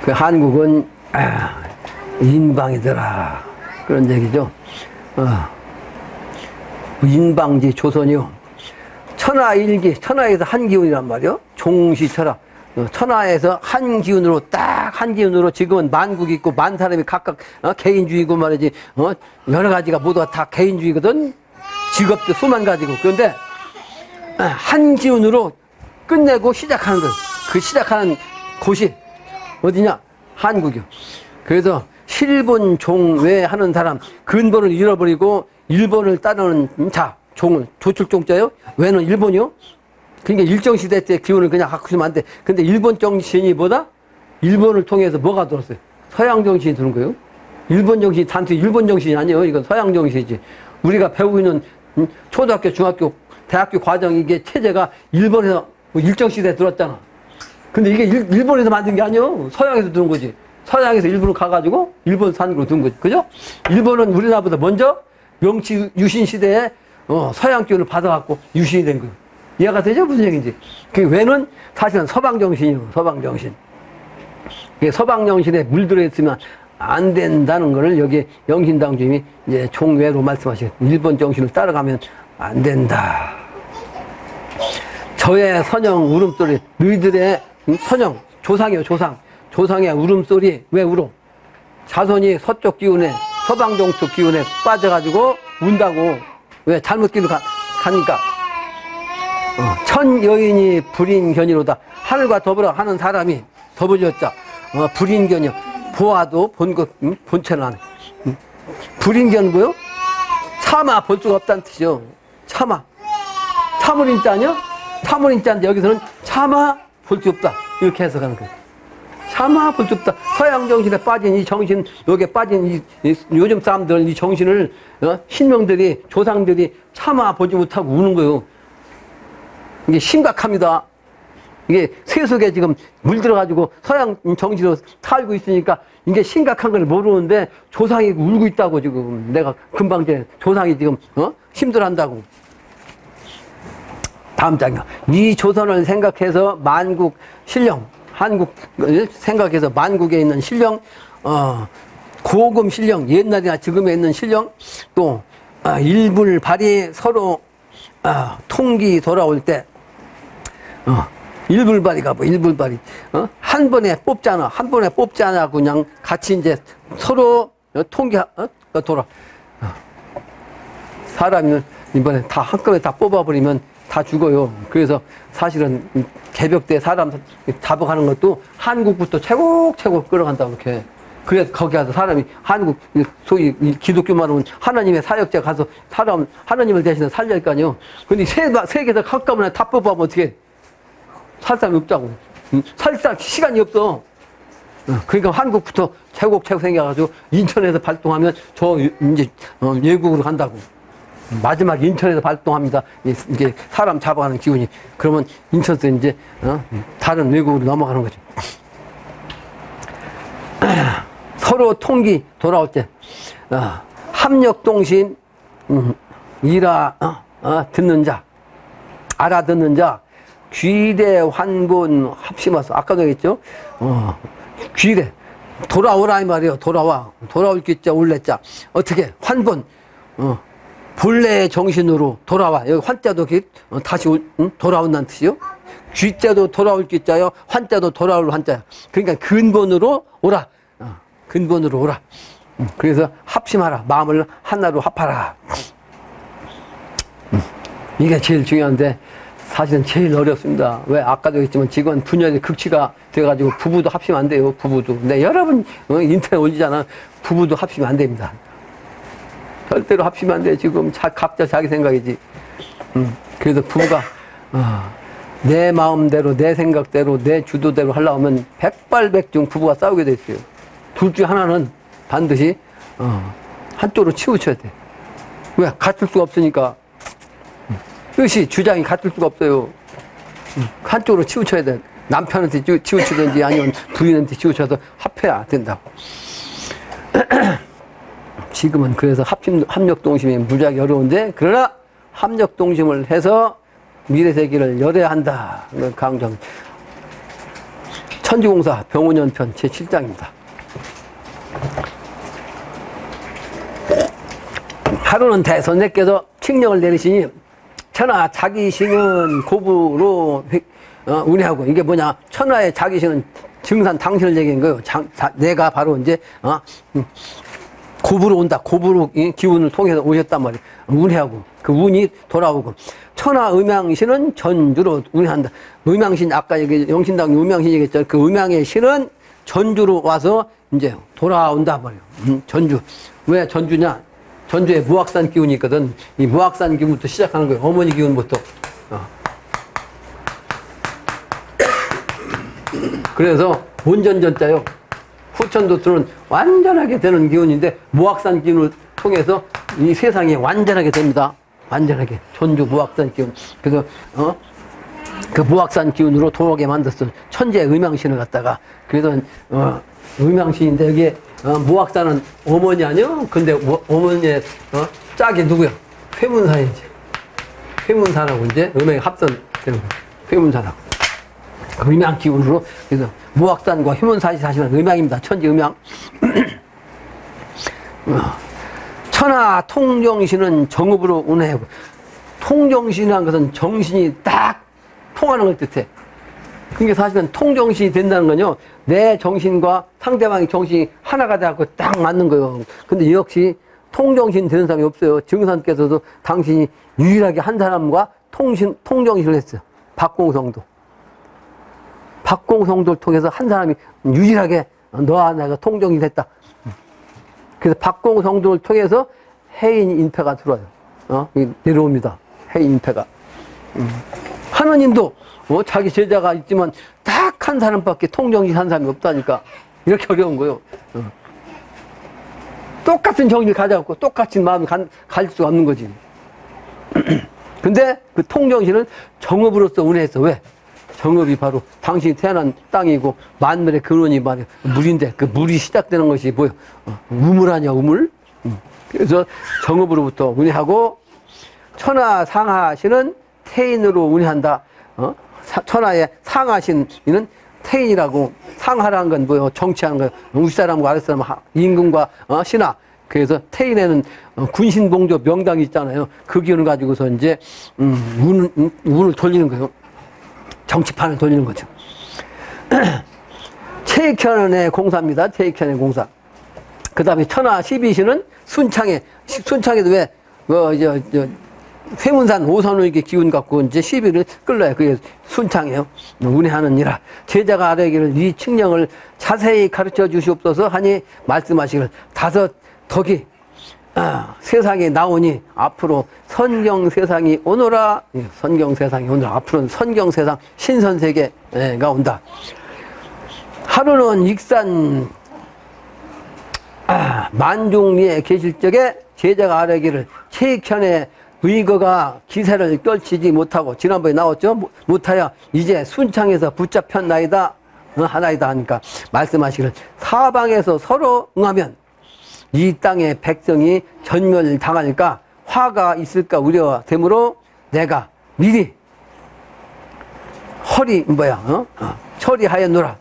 그 한국은 인방이더라 그런 얘기죠. 인방지 조선이요. 천하일기, 천하에서 한 기운이란 말이요. 종시철학. 천하에서 한 기운으로 딱 한 기운으로 지금은 만국이 있고 만 사람이 각각 개인주의고 말이지. 여러 가지가 모두가 다 개인주의거든. 직업도 수만 가지고. 그런데 한 기운으로 끝내고 시작하는 거예요. 그 시작하는 곳이 어디냐? 한국이요. 그래서 실본 종외 하는 사람, 근본을 잃어버리고 일본을 따르는 자, 종은 조출종자요. 왜는 일본이요? 그러니까 일정시대 때 기운을 그냥 갖고 있으면 안 돼. 근데 일본 정신이 보다 일본을 통해서 뭐가 들었어요? 서양 정신이 드는 거예요. 일본 정신이 단순히 일본 정신이 아니에요. 이건 서양 정신이지. 우리가 배우고 있는 초등학교, 중학교, 대학교 과정 이게 체제가 일본에서 일정 시대에 들었잖아. 근데 이게 일본에서 만든 게 아니에요. 서양에서 들은 거지. 서양에서 일본으로 가가지고 일본 산으로 든 거지. 그죠? 일본은 우리나라보다 먼저 명치 유신 시대에 서양 기운을 받아갖고 유신이 된 거예요. 이해가 되죠? 무슨 얘기인지. 그 외는 사실은 서방 정신이에요. 서방 정신. 서방 정신에 물들어 있으면 안 된다는 거를 여기 영신당 주임이 이제 종외로 말씀하시고 일본 정신을 따라가면 안 된다. 저의 선영 울음소리, 너희들의 선영, 조상이요, 조상. 조상의 울음소리, 왜 울어? 자손이 서쪽 기운에, 서방 종쪽 기운에 빠져가지고 운다고. 왜? 잘못 길을 가니까. 천 여인이 불인견이로다. 하늘과 더불어 하는 사람이 더불어졌자. 불인견이요. 보아도 본체는 안 해. 불인견고요. 차마 볼 수가 없다는 뜻이죠. 차마. 참을인자 아니요? 참을인자인데 여기서는 차마 볼 수 없다. 이렇게 해석하는 거예요. 차마 볼 수 없다. 서양 정신에 빠진 이 정신, 여기에 빠진 요즘 사람들 이 정신을 신명들이, 조상들이 차마 보지 못하고 우는 거예요. 이게 심각합니다. 이게 세속에 지금 물들어가지고 서양 정신으로 살고 있으니까 이게 심각한 걸 모르는데 조상이 울고 있다고 지금 내가 금방 전에 조상이 지금 힘들어한다고. 다음 장이야. 이 조선을 생각해서 만국 신령, 한국 생각해서 만국에 있는 신령, 고금 신령, 옛날이나 지금에 있는 신령, 또 일불발이 서로 통기 돌아올 때 일불발이가 뭐 일불발이 한 번에 뽑잖아. 한 번에 뽑지 않아. 그냥 같이 이제 서로 통기 돌아. 사람이 이번에 다 한꺼번에 다 뽑아버리면 다 죽어요. 그래서 사실은 개벽 때 사람 잡아가는 것도 한국부터 차곡차곡 끌어간다고 이렇게. 그래서 거기 가서 사람이 한국 소위 기독교만 하면 하나님의 사역자 가서 사람 하나님을 대신해 살려야 할 거 아니에요. 근데 세계에서 한꺼번에 다 뽑아보면 어떻게 살 사람이 없다고. 살 사람 시간이 없어. 그러니까 한국부터 차곡차곡 생겨가지고 인천에서 발동하면 저 이제 외국으로 간다고. 마지막 인천에서 발동합니다. 이게 사람 잡아가는 기운이. 그러면 인천에서 이제 다른 외국으로 넘어가는 거죠. 서로 통기 돌아올 때 합력동심 이라 듣는 자, 알아듣는 자, 귀대 환곤 합심하서 아까도 했죠. 귀대 돌아오라 이 말이에요. 돌아올 기자 올래자 어떻게 환본 본래의 정신으로 돌아와. 여기 환자도 다시 돌아온다는 뜻이요. 귀자도 돌아올 귀자요. 환자도 돌아올 환자요. 그러니까 근본으로 오라. 근본으로 오라. 그래서 합심하라. 마음을 하나로 합하라. 이게 제일 중요한데 사실은 제일 어렵습니다. 왜? 아까도 했지만 지금 분열의 극치가 돼가지고 부부도 합심 안 돼요. 부부도. 근데 여러분 인터넷 올리잖아. 부부도 합심 안 됩니다. 절대로 합치면 안 돼. 지금 각자 자기 생각이지. 그래서 부부가 내 마음대로, 내 생각대로, 내 주도대로 하려고 하면 백발백중 부부가 싸우게 돼 있어요. 둘 중 하나는 반드시 한쪽으로 치우쳐야 돼. 왜? 같을 수가 없으니까. 뜻이, 주장이 같을 수가 없어요. 한쪽으로 치우쳐야 돼. 남편한테 치우치든지 아니면 부인한테 치우쳐서 합해야 된다고. 지금은 그래서 합력동심이 무지하게 어려운데, 그러나 합력동심을 해서 미래세계를 열어야 한다. 강정. 천지공사 병원연편 제7장입니다. 하루는 대선생께서 칙령을 내리시니 천하 자기신은 고부로 운해하고, 이게 뭐냐, 천하의 자기신은 증산 당신을 얘기한 거예요. 내가 바로 이제 고부로 온다. 고부로 기운을 통해서 오셨단 말이에요. 운해하고 그 운이 돌아오고, 천하 음양신은 전주로 운해한다. 음양신, 아까 얘기 영신당 음양신 얘기했죠. 그 음양의 신은 전주로 와서 이제 돌아온다 말이에요. 전주. 왜 전주냐? 전주에 무악산 기운이 있거든. 이 무악산 기운부터 시작하는 거예요. 어머니 기운부터. 그래서 온전전자요. 포천도트는 완전하게 되는 기운인데 무악산 기운을 통해서 이 세상이 완전하게 됩니다. 완전하게. 전주 무악산 기운. 그래서 그 무악산 기운으로 도하게 만들었어. 천재 음양신을 갖다가. 그래서 음양신인데 여기에 무악산은 어머니 아니요? 근데 어머니의 짝이 누구야? 회문사이지. 회문사라고 이제 음양이 합선되는 거야. 회문사라고. 음양 기운으로. 그래서 무악산과 회문사이 사실은 음양입니다. 천재 음양. 천하 통정신은 정읍으로 운해하고. 통정신이라는 것은 정신이 딱 통하는 걸 뜻해. 그게 사실은 통정신이 된다는 건요, 내 정신과 상대방의 정신이 하나가 돼갖고 딱 맞는 거예요. 근데 역시 통정신 되는 사람이 없어요. 증산께서도 당신이 유일하게 한 사람과 통정신을 했어요. 박공성도. 박공성도를 통해서 한 사람이 유일하게 너와 내가 통정신을 했다. 그래서 박공성도를 통해서 해인인패가 들어와요. 내려옵니다. 해인인패가. 하느님도 자기 제자가 있지만 딱 한 사람밖에 통정신 한 사람이 없다니까. 이렇게 어려운 거예요. 똑같은 정신을 가져갖고 똑같은 마음이 갈 수가 없는 거지. 근데 그 통정신은 정읍으로서 운해했어. 왜? 정읍이 바로 당신이 태어난 땅이고 만물의 근원이 말이야. 물인데 그 물이 시작되는 것이 뭐예요? 우물 아니야, 우물? 그래서 정읍으로부터 운해하고 천하 상하신은 태인으로 운해한다. 천하의 상하신은 태인이라고. 상하라는 건 뭐예요? 정치하는 거예요. 윗사람과 아랫사람, 임금과 신하. 그래서 태인에는 군신봉조 명당이 있잖아요. 그 기운을 가지고서 이제 운을 돌리는 거예요. 정치판을 돌리는 거죠. 체익현의 공사입니다. 체익현의 공사. 그 다음에 천하 12신은 순창에도 왜 회문산 오선우에게 기운 갖고 이제 시비를 끌러요. 그게 순창이에요. 운해하느니라. 제자가 아뢰기를 이 칙령을 자세히 가르쳐 주시옵소서 하니 말씀하시기를 다섯 덕이 세상에 나오니 앞으로 선경 세상이 오너라. 선경 세상이 오너라. 앞으로는 선경 세상 신선세계가 온다. 하루는 익산 만종리에 계실 적에 제자가 아뢰기를 체익현의 의거가 기세를 떨치지 못하고, 지난번에 나왔죠? 못하여 이제 순창에서 붙잡혔나이다 하나이다 하니까 말씀하시기를 사방에서 서로 응하면 이 땅의 백성이 전멸당할까 화가 있을까 우려되므로 내가 미리 처리하였노라.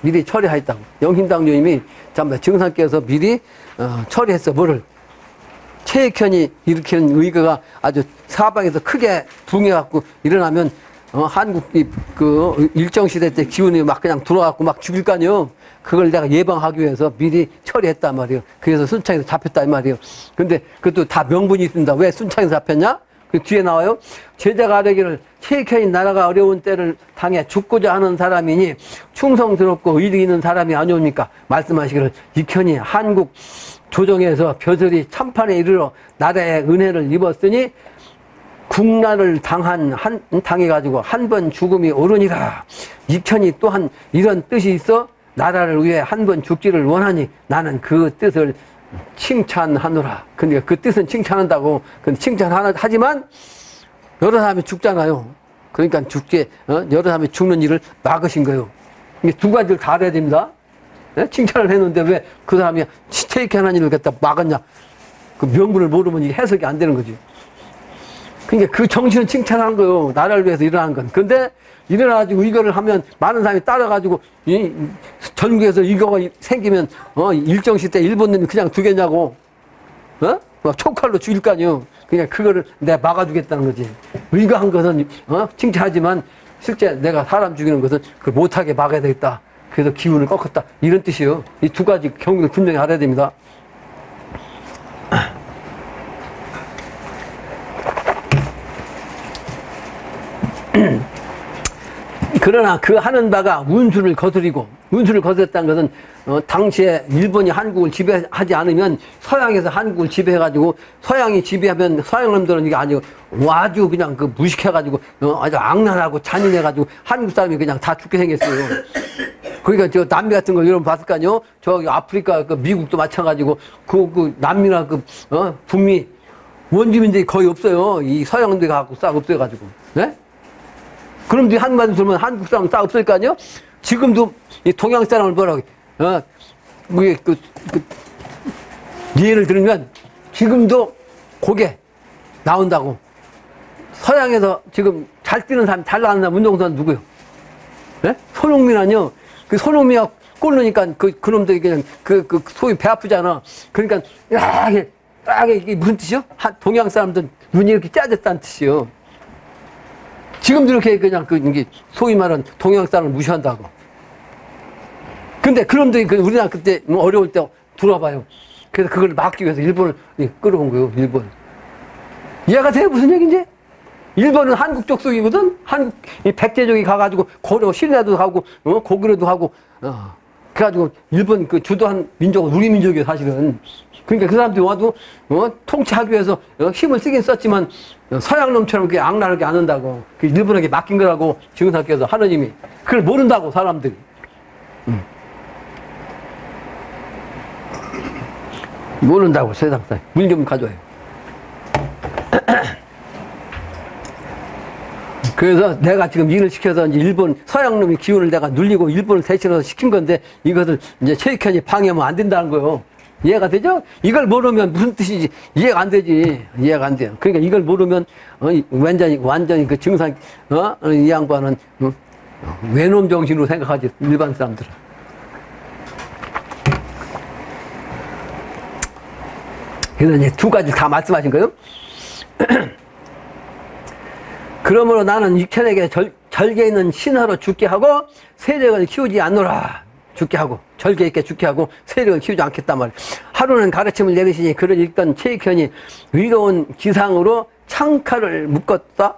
미리 처리하였다고. 영신당주님이 증상께서 미리 처리했어. 뭐를? 체익현이 일으키는 의거가 아주 사방에서 크게 붕해갖고 일어나면 한국이 그 일정시대 때 기운이 막 그냥 들어와갖고 막 죽일 거 아니에요. 그걸 내가 예방하기 위해서 미리 처리했단 말이에요. 그래서 순창에서 잡혔단 말이에요. 근데 그것도 다 명분이 있습니다. 왜 순창에서 잡혔냐? 그 뒤에 나와요. 제자가 아뢰기를 체익현이 나라가 어려운 때를 당해 죽고자 하는 사람이니 충성스럽고 의리 있는 사람이 아니옵니까? 말씀하시기를 익현이 한국 조정에서 벼슬이 참판에 이르러 나라의 은혜를 입었으니 국난을 당해가지고 한 번 죽음이 오르니라. 익현이 또한 이런 뜻이 있어 나라를 위해 한 번 죽기를 원하니 나는 그 뜻을 칭찬하노라. 근데 그 뜻은 칭찬한다고. 근데 칭찬하지만 여러 사람이 죽잖아요. 그러니까 여러 사람이 죽는 일을 막으신 거예요. 이게 두 가지를 다 알아야 됩니다. 네? 칭찬을 했는데 왜 그 사람이 체익현한 일을 갖다 막았냐? 그 명분을 모르면 이게 해석이 안 되는 거지. 그러니까 그 정신은 칭찬한 거예요. 나라를 위해서 일어난 건. 근데 일어나가지고 이거를 하면 많은 사람이 따라가지고 전국에서 이거가 생기면 일정시 때 일본 놈이 그냥 두겠냐고. 막 촉칼로 죽일 거 아니에요. 그냥 그거를 내가 막아주겠다는 거지. 의거한 것은 칭찬하지만 실제 내가 사람 죽이는 것은 그 못하게 막아야 되겠다. 그래서 기운을 꺾었다. 이런 뜻이에요. 이 두 가지 경우를 분명히 알아야 됩니다. 그러나 그 하는 바가 운수를 거스리고, 운수를 거스렸다는 것은 당시에 일본이 한국을 지배하지 않으면 서양에서 한국을 지배해가지고 서양이 지배하면 서양 놈들은 이게 아니고 아주 그냥 그 무식해가지고 아주 악랄하고 잔인해가지고 한국 사람이 그냥 다 죽게 생겼어요. 그러니까 저 남미 같은 걸 여러분 봤을 거 아니요? 저기 아프리카, 그 미국도 마찬가지고, 그 남미나 북미 원주민들이 거의 없어요. 이 서양들이 갖고 싹 없어가지고. 네? 그럼도 한마디 들으면 한국 사람 싹 없을 거 아니요? 지금도 이 동양 사람을 뭐라고, 예를 들면 지금도 고개 나온다고. 서양에서 지금 잘 뛰는 사람, 잘 나가는 사람, 운동선수 누구요? 네? 손흥민 아니요? 그 손흥민이 골 넣으니까 그놈들이 그냥 소위 배 아프잖아. 그러니까, 이게 무슨 뜻이요? 동양 사람들 눈이 이렇게 짜졌다는 뜻이요. 지금도 이렇게 그냥 이게 소위 말하는 동양 사람을 무시한다고. 근데 그놈들이 우리나라 그때 어려울 때 들어와봐요. 그래서 그걸 막기 위해서 일본을 끌어온 거예요, 일본. 이해가 돼요? 무슨 얘기인지? 일본은 한국 족속이거든? 이 백제족이 가가지고, 고려, 신라도 가고, 고구려도 가고, 그래가지고, 일본 주도한 민족은 우리 민족이에요, 사실은. 그러니까 그 사람들이 와도, 통치하기 위해서 힘을 쓰긴 썼지만, 서양 놈처럼 그렇게 악랄하게 안 한다고. 일본에게 맡긴 거라고, 증상께서 하느님이. 그걸 모른다고, 사람들이. 모른다고, 세상살. 물 좀 가져와요. 그래서 내가 지금 일을 시켜서 이제 일본 서양놈이 기운을 내가 눌리고 일본을 대신해서 시킨 건데 이것을 이제 최익현이 방해하면 안 된다는 거예요. 이해가 되죠? 이걸 모르면 무슨 뜻인지 이해가 안 되지. 이해가 안 돼요. 그러니까 이걸 모르면 완전히 그 증상 이 양반은 외놈 정신으로 생각하지 일반 사람들은. 그래서 이제 두 가지 다 말씀하신 거예요. 그러므로 나는 육천에게 절개 있는 신하로 죽게 하고 세력을 키우지 않노라. 죽게 하고 절개 있게 죽게 하고 세력을 키우지 않겠단 말이야. 하루는 가르침을 내리시니 그를 읽던 최익현이 의로운 기상으로 창칼을 묶었다.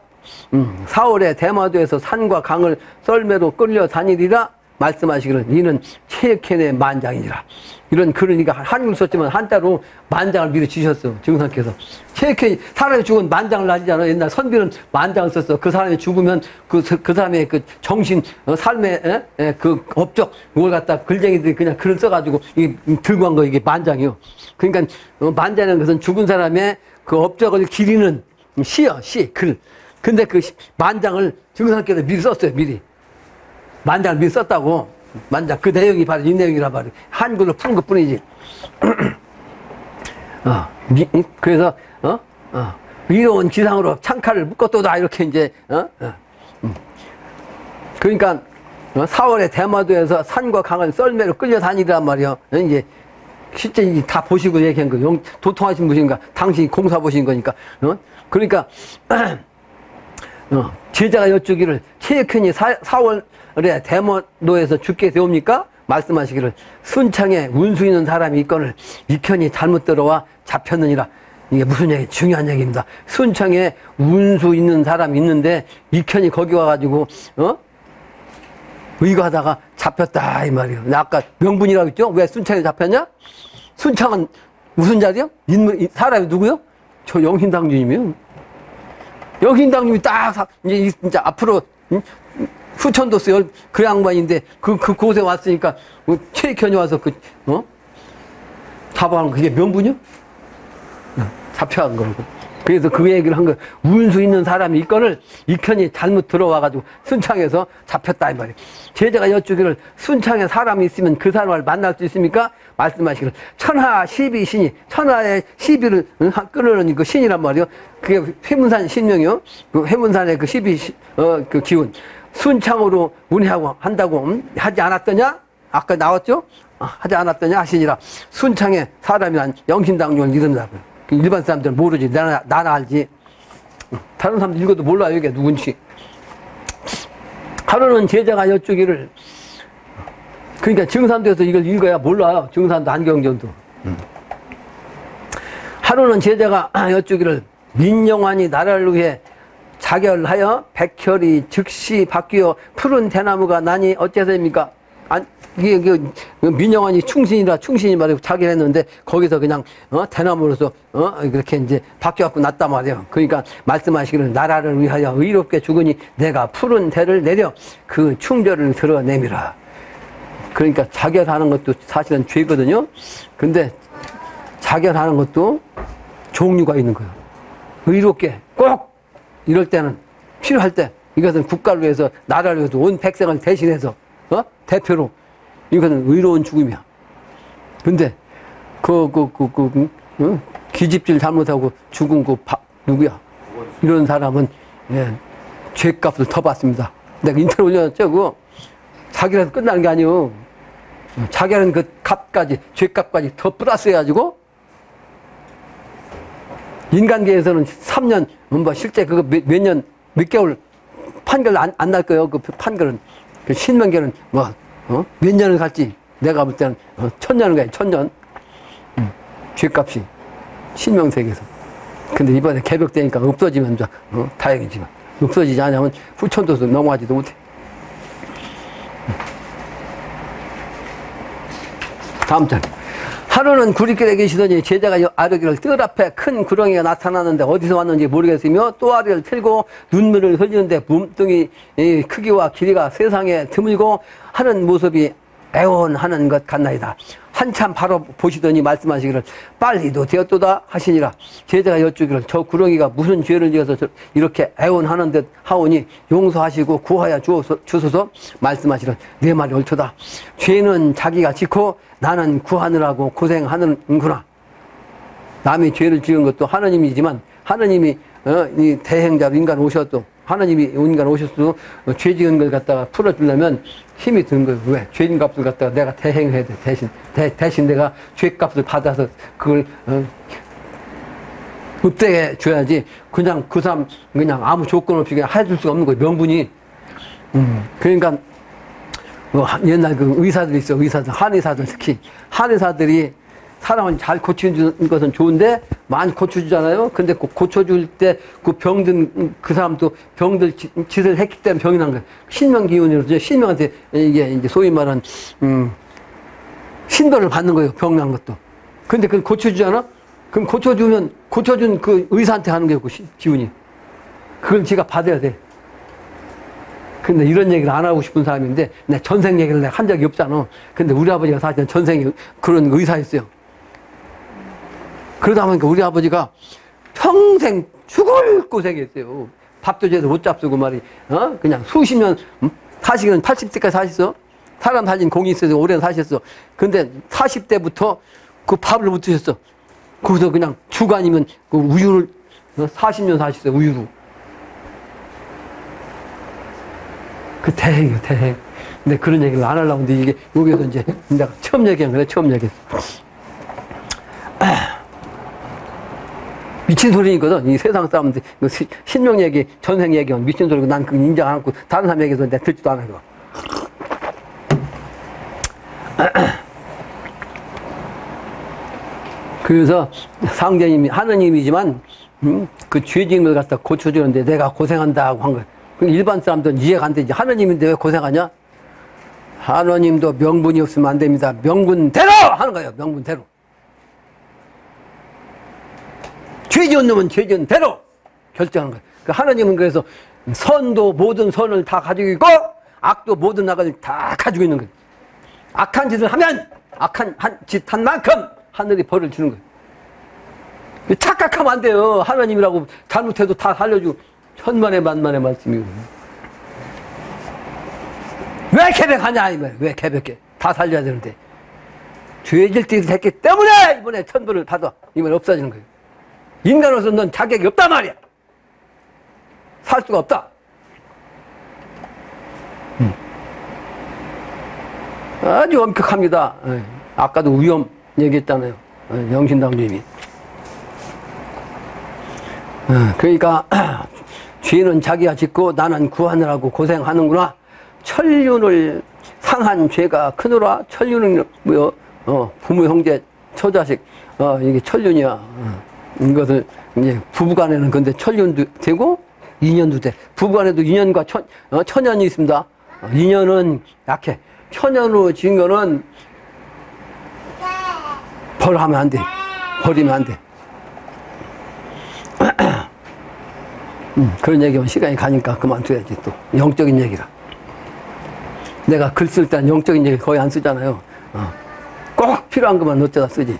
4월에 대마도에서 산과 강을 썰매로 끌려 다니리라 말씀하시기를 이는 최익현의 만장이니라. 이런 글을 네가 한글 썼지만 한자로 만장을 미리 지셨어. 증상께서. 최익현이 사람이 죽으면 만장을 날리잖아. 옛날 선비는 만장을 썼어. 그 사람이 죽으면 그 사람의 그 정신, 삶의 그 업적 뭘 갖다 글쟁이들이 그냥 글을 써가지고 이게 들고 한 거 이게 만장이요. 그러니까 만장이라는 것은 죽은 사람의 그 업적을 기리는 시요, 시, 글. 근데 그 만장을 증상께서 미리 썼어요. 미리. 만장을 미리 썼다고. 만장 그 내용이 바로 이 내용이라 말이야. 한글로 푸는 것 뿐이지. 그래서 위로운 기상으로 창칼을 묶었도다 이렇게 이제 그러니까 4월에 대마도에서 산과 강을 썰매로 끌려 다니란 말이야. 이제 실제 다 보시고 얘기한 거. 도통하신 분인가? 당신이 공사 보신 거니까. 그러니까 제자가 여쭈기를 최익현이 4월에 대마도에서 죽게 되옵니까? 말씀하시기를 순창에 운수 있는 사람이 있거늘 익현이 잘못 들어와 잡혔느니라. 이게 무슨 얘기? 중요한 얘기입니다. 순창에 운수 있는 사람이 있는데 익현이 거기 와가지고 의거하다가 잡혔다 이 말이에요. 아까 명분이라고 했죠? 왜 순창에 잡혔냐? 순창은 무슨 자리요? 사람이 누구요? 저 영신당주님이요. 영신당님이 딱 이제 진짜 앞으로 후천도스 그 양반인데 그곳에 왔으니까 최익현이 와서 잡아간 그게 명분이요? 잡혀간 거라고. 그래서 그 얘기를 한 거예요. 운수 있는 사람이 있거늘 익현이 잘못 들어와가지고 순창에서 잡혔다 이 말이에요. 제자가 여쭈기를 순창에 사람이 있으면 그 사람을 만날 수 있습니까? 말씀하시기를 천하 시비 신이 천하의 시비를 끊으려는 그 신이란 말이에요. 그게 회문산 신명이요. 그 회문산의 그 시비 그 기운. 순창으로 운해하고 한다고 하지 않았더냐? 아까 나왔죠? 하지 않았더냐 하시니라. 순창에 사람이란 영신당뇨를 이른다고요. 일반 사람들은 모르지. 나나 알지. 다른 사람들 읽어도 몰라요. 이게 누군지. 하루는 제자가 여쭈기를 그러니까 증산도에서 이걸 읽어야 몰라요. 증산도 안경전도. 하루는 제자가 여쭈기를 민영환이 나라를 위해 자결하여 백혈이 즉시 바뀌어 푸른 대나무가 나니 어째서입니까? 이게 민영환이 충신이 말이고 자결했는데 거기서 그냥 대나무로서 그렇게 이제 바뀌어갖고 났단 말이에요. 그러니까 말씀하시기를 나라를 위하여 의롭게 죽으니 내가 푸른 대를 내려 그 충절을 드러내미라. 그러니까 자결하는 것도 사실은 죄거든요. 근데 자결하는 것도 종류가 있는 거예요. 의롭게 꼭 이럴 때는 필요할 때 이것은 국가를 위해서 나라를 위해서 온 백성을 대신해서 대표로 이거는 의로운 죽음이야. 근데 기집질 잘못하고 죽은 누구야? 이런 사람은 죄값을 더 받습니다. 내가 인터넷 올려놨죠. 그거 자기라서 끝나는 게 아니에요. 자기는 그 값까지 죄값까지 더 플러스 해가지고 인간계에서는 3년 뭐 실제 그거 몇 개월 판결 안 날 거예요. 그 판결은 그 신명계는 뭐 몇 년을 갈지 내가 볼 때는 1000년을 가요. 1000년 죄값이 신명세계에서. 근데 이번에 개벽되니까 없어지면 다행이지만 없어지지 않으면 후천도서 넘어가지도 못해. 다음 장. 하루는 구리길에 계시더니 제자가 아르기를 뜰 앞에 큰 구렁이가 나타났는데 어디서 왔는지 모르겠으며 또 아르기를 틀고 눈물을 흘리는데 몸뚱이 크기와 길이가 세상에 드물고 하는 모습이 애원하는 것 같나이다. 한참 바로 보시더니 말씀하시기를 빨리도 되었도다 하시니라. 제자가 여쭈기를 저 구렁이가 무슨 죄를 지어서 이렇게 애원하는 듯 하오니 용서하시고 구하여 주소서. 말씀하시기를 내 말이 옳도다. 죄는 자기가 짓고 나는 구하느라고 고생하는구나. 남이 죄를 지은 것도 하느님이지만 하느님이 이 대행자로 인간 오셨도 하느님이 인간 오셨어도 죄 지은 걸 갖다가 풀어주려면 힘이 든 거예요. 왜? 죄값을 갖다가 내가 대행해야 돼. 대신 내가 죄값을 받아서 그걸 읍대게 줘야지. 그냥 그 사람 그냥 아무 조건 없이 그냥 해줄 수가 없는 거예요. 명분이. 그러니까 옛날 그 의사들 있어. 의사들, 한의사들 특히 한의사들이 사람을 잘 고쳐주는 것은 좋은데 많이 고쳐주잖아요. 근데 고쳐줄 때 그 병든 그 사람도 병들 짓을 했기 때문에 병이 난 거예요. 신명기운으로 신명한테 이게 이제 소위 말한 신도를 받는 거예요. 병 난 것도. 근데 그걸 고쳐주잖아. 그럼 고쳐준 그 의사한테 하는 거예요. 그 기운이. 그걸 지가 받아야 돼. 근데 이런 얘기를 안 하고 싶은 사람인데 내 전생 얘기를 내가 한 적이 없잖아. 근데 우리 아버지가 사실 전생에 그런 의사였어요. 그러다 보니까 우리 아버지가 평생 죽을 고생했어요. 밥도 제대로 못 잡수고 말이 그냥 수십 년 사시기는 80세까지 사셨어. 사람 살린 공이 있어서 오래 사셨어. 근데 40대부터 그 밥을 못 드셨어. 거기서 그냥 죽 아니면 그 우유를 40년 사셨어요. 우유로. 그 대행이에요, 대행. 근데 그런 얘기를 안 하려고 하는데 이게 여기서 이제 내가 처음 얘기한 거네. 처음 얘기했어. 미친 소리니거든. 이 세상 사람들 신명 얘기, 전생 얘기하면 미친 소리고 난 그거 인정 안 하고 다른 사람 얘기해서 내가 듣지도 않아. 이거. 그래서 상제님이 하느님이지만 그 죄진 걸 갖다 고쳐주는데 내가 고생한다고 한 거야. 일반 사람들은 이해가 안 되지. 하느님인데 왜 고생하냐? 하느님도 명분이 없으면 안 됩니다. 명분대로 하는 거예요. 명분대로. 죄 지은 놈은 죄 지은 대로 결정하는 거예요. 그 하느님은 그래서 선도 모든 선을 다 가지고 있고 악도 모든 악을 다 가지고 있는 거예요. 악한 짓을 하면 악한 짓 한 만큼 하늘이 벌을 주는 거예요. 착각하면 안 돼요. 하느님이라고 잘못해도 다 살려주고 천만의 만만의 말씀이거든요. 왜 개백하냐 이 말이에요. 왜 개백해. 다 살려야 되는데 죄질 짓을 했기 때문에 이번에 천벌을 받아. 이번에 없어지는 거예요. 인간으로서 넌 자격이 없단 말이야. 살 수가 없다. 아주 엄격합니다. 아까도 위험 얘기했잖아요. 영신당님이. 그러니까 죄는 자기가 짓고 나는 구하느라고 고생하는구나. 천륜을 상한 죄가 크노라. 천륜은 뭐요? 부모, 형제, 처자식. 이게 천륜이야. 이것을 이제 부부간에는 근데 천륜도 되고 인연도 돼. 부부간에도 인연과 천연이 있습니다. 인연은 약해. 천연으로 지은 거는 벌하면 안 돼. 버리면 안 돼. 그런 얘기하면 시간이 가니까 그만둬야지 또. 영적인 얘기라. 내가 글 쓸 때는 영적인 얘기 거의 안 쓰잖아요. 꼭 필요한 것만 넣어다 쓰지.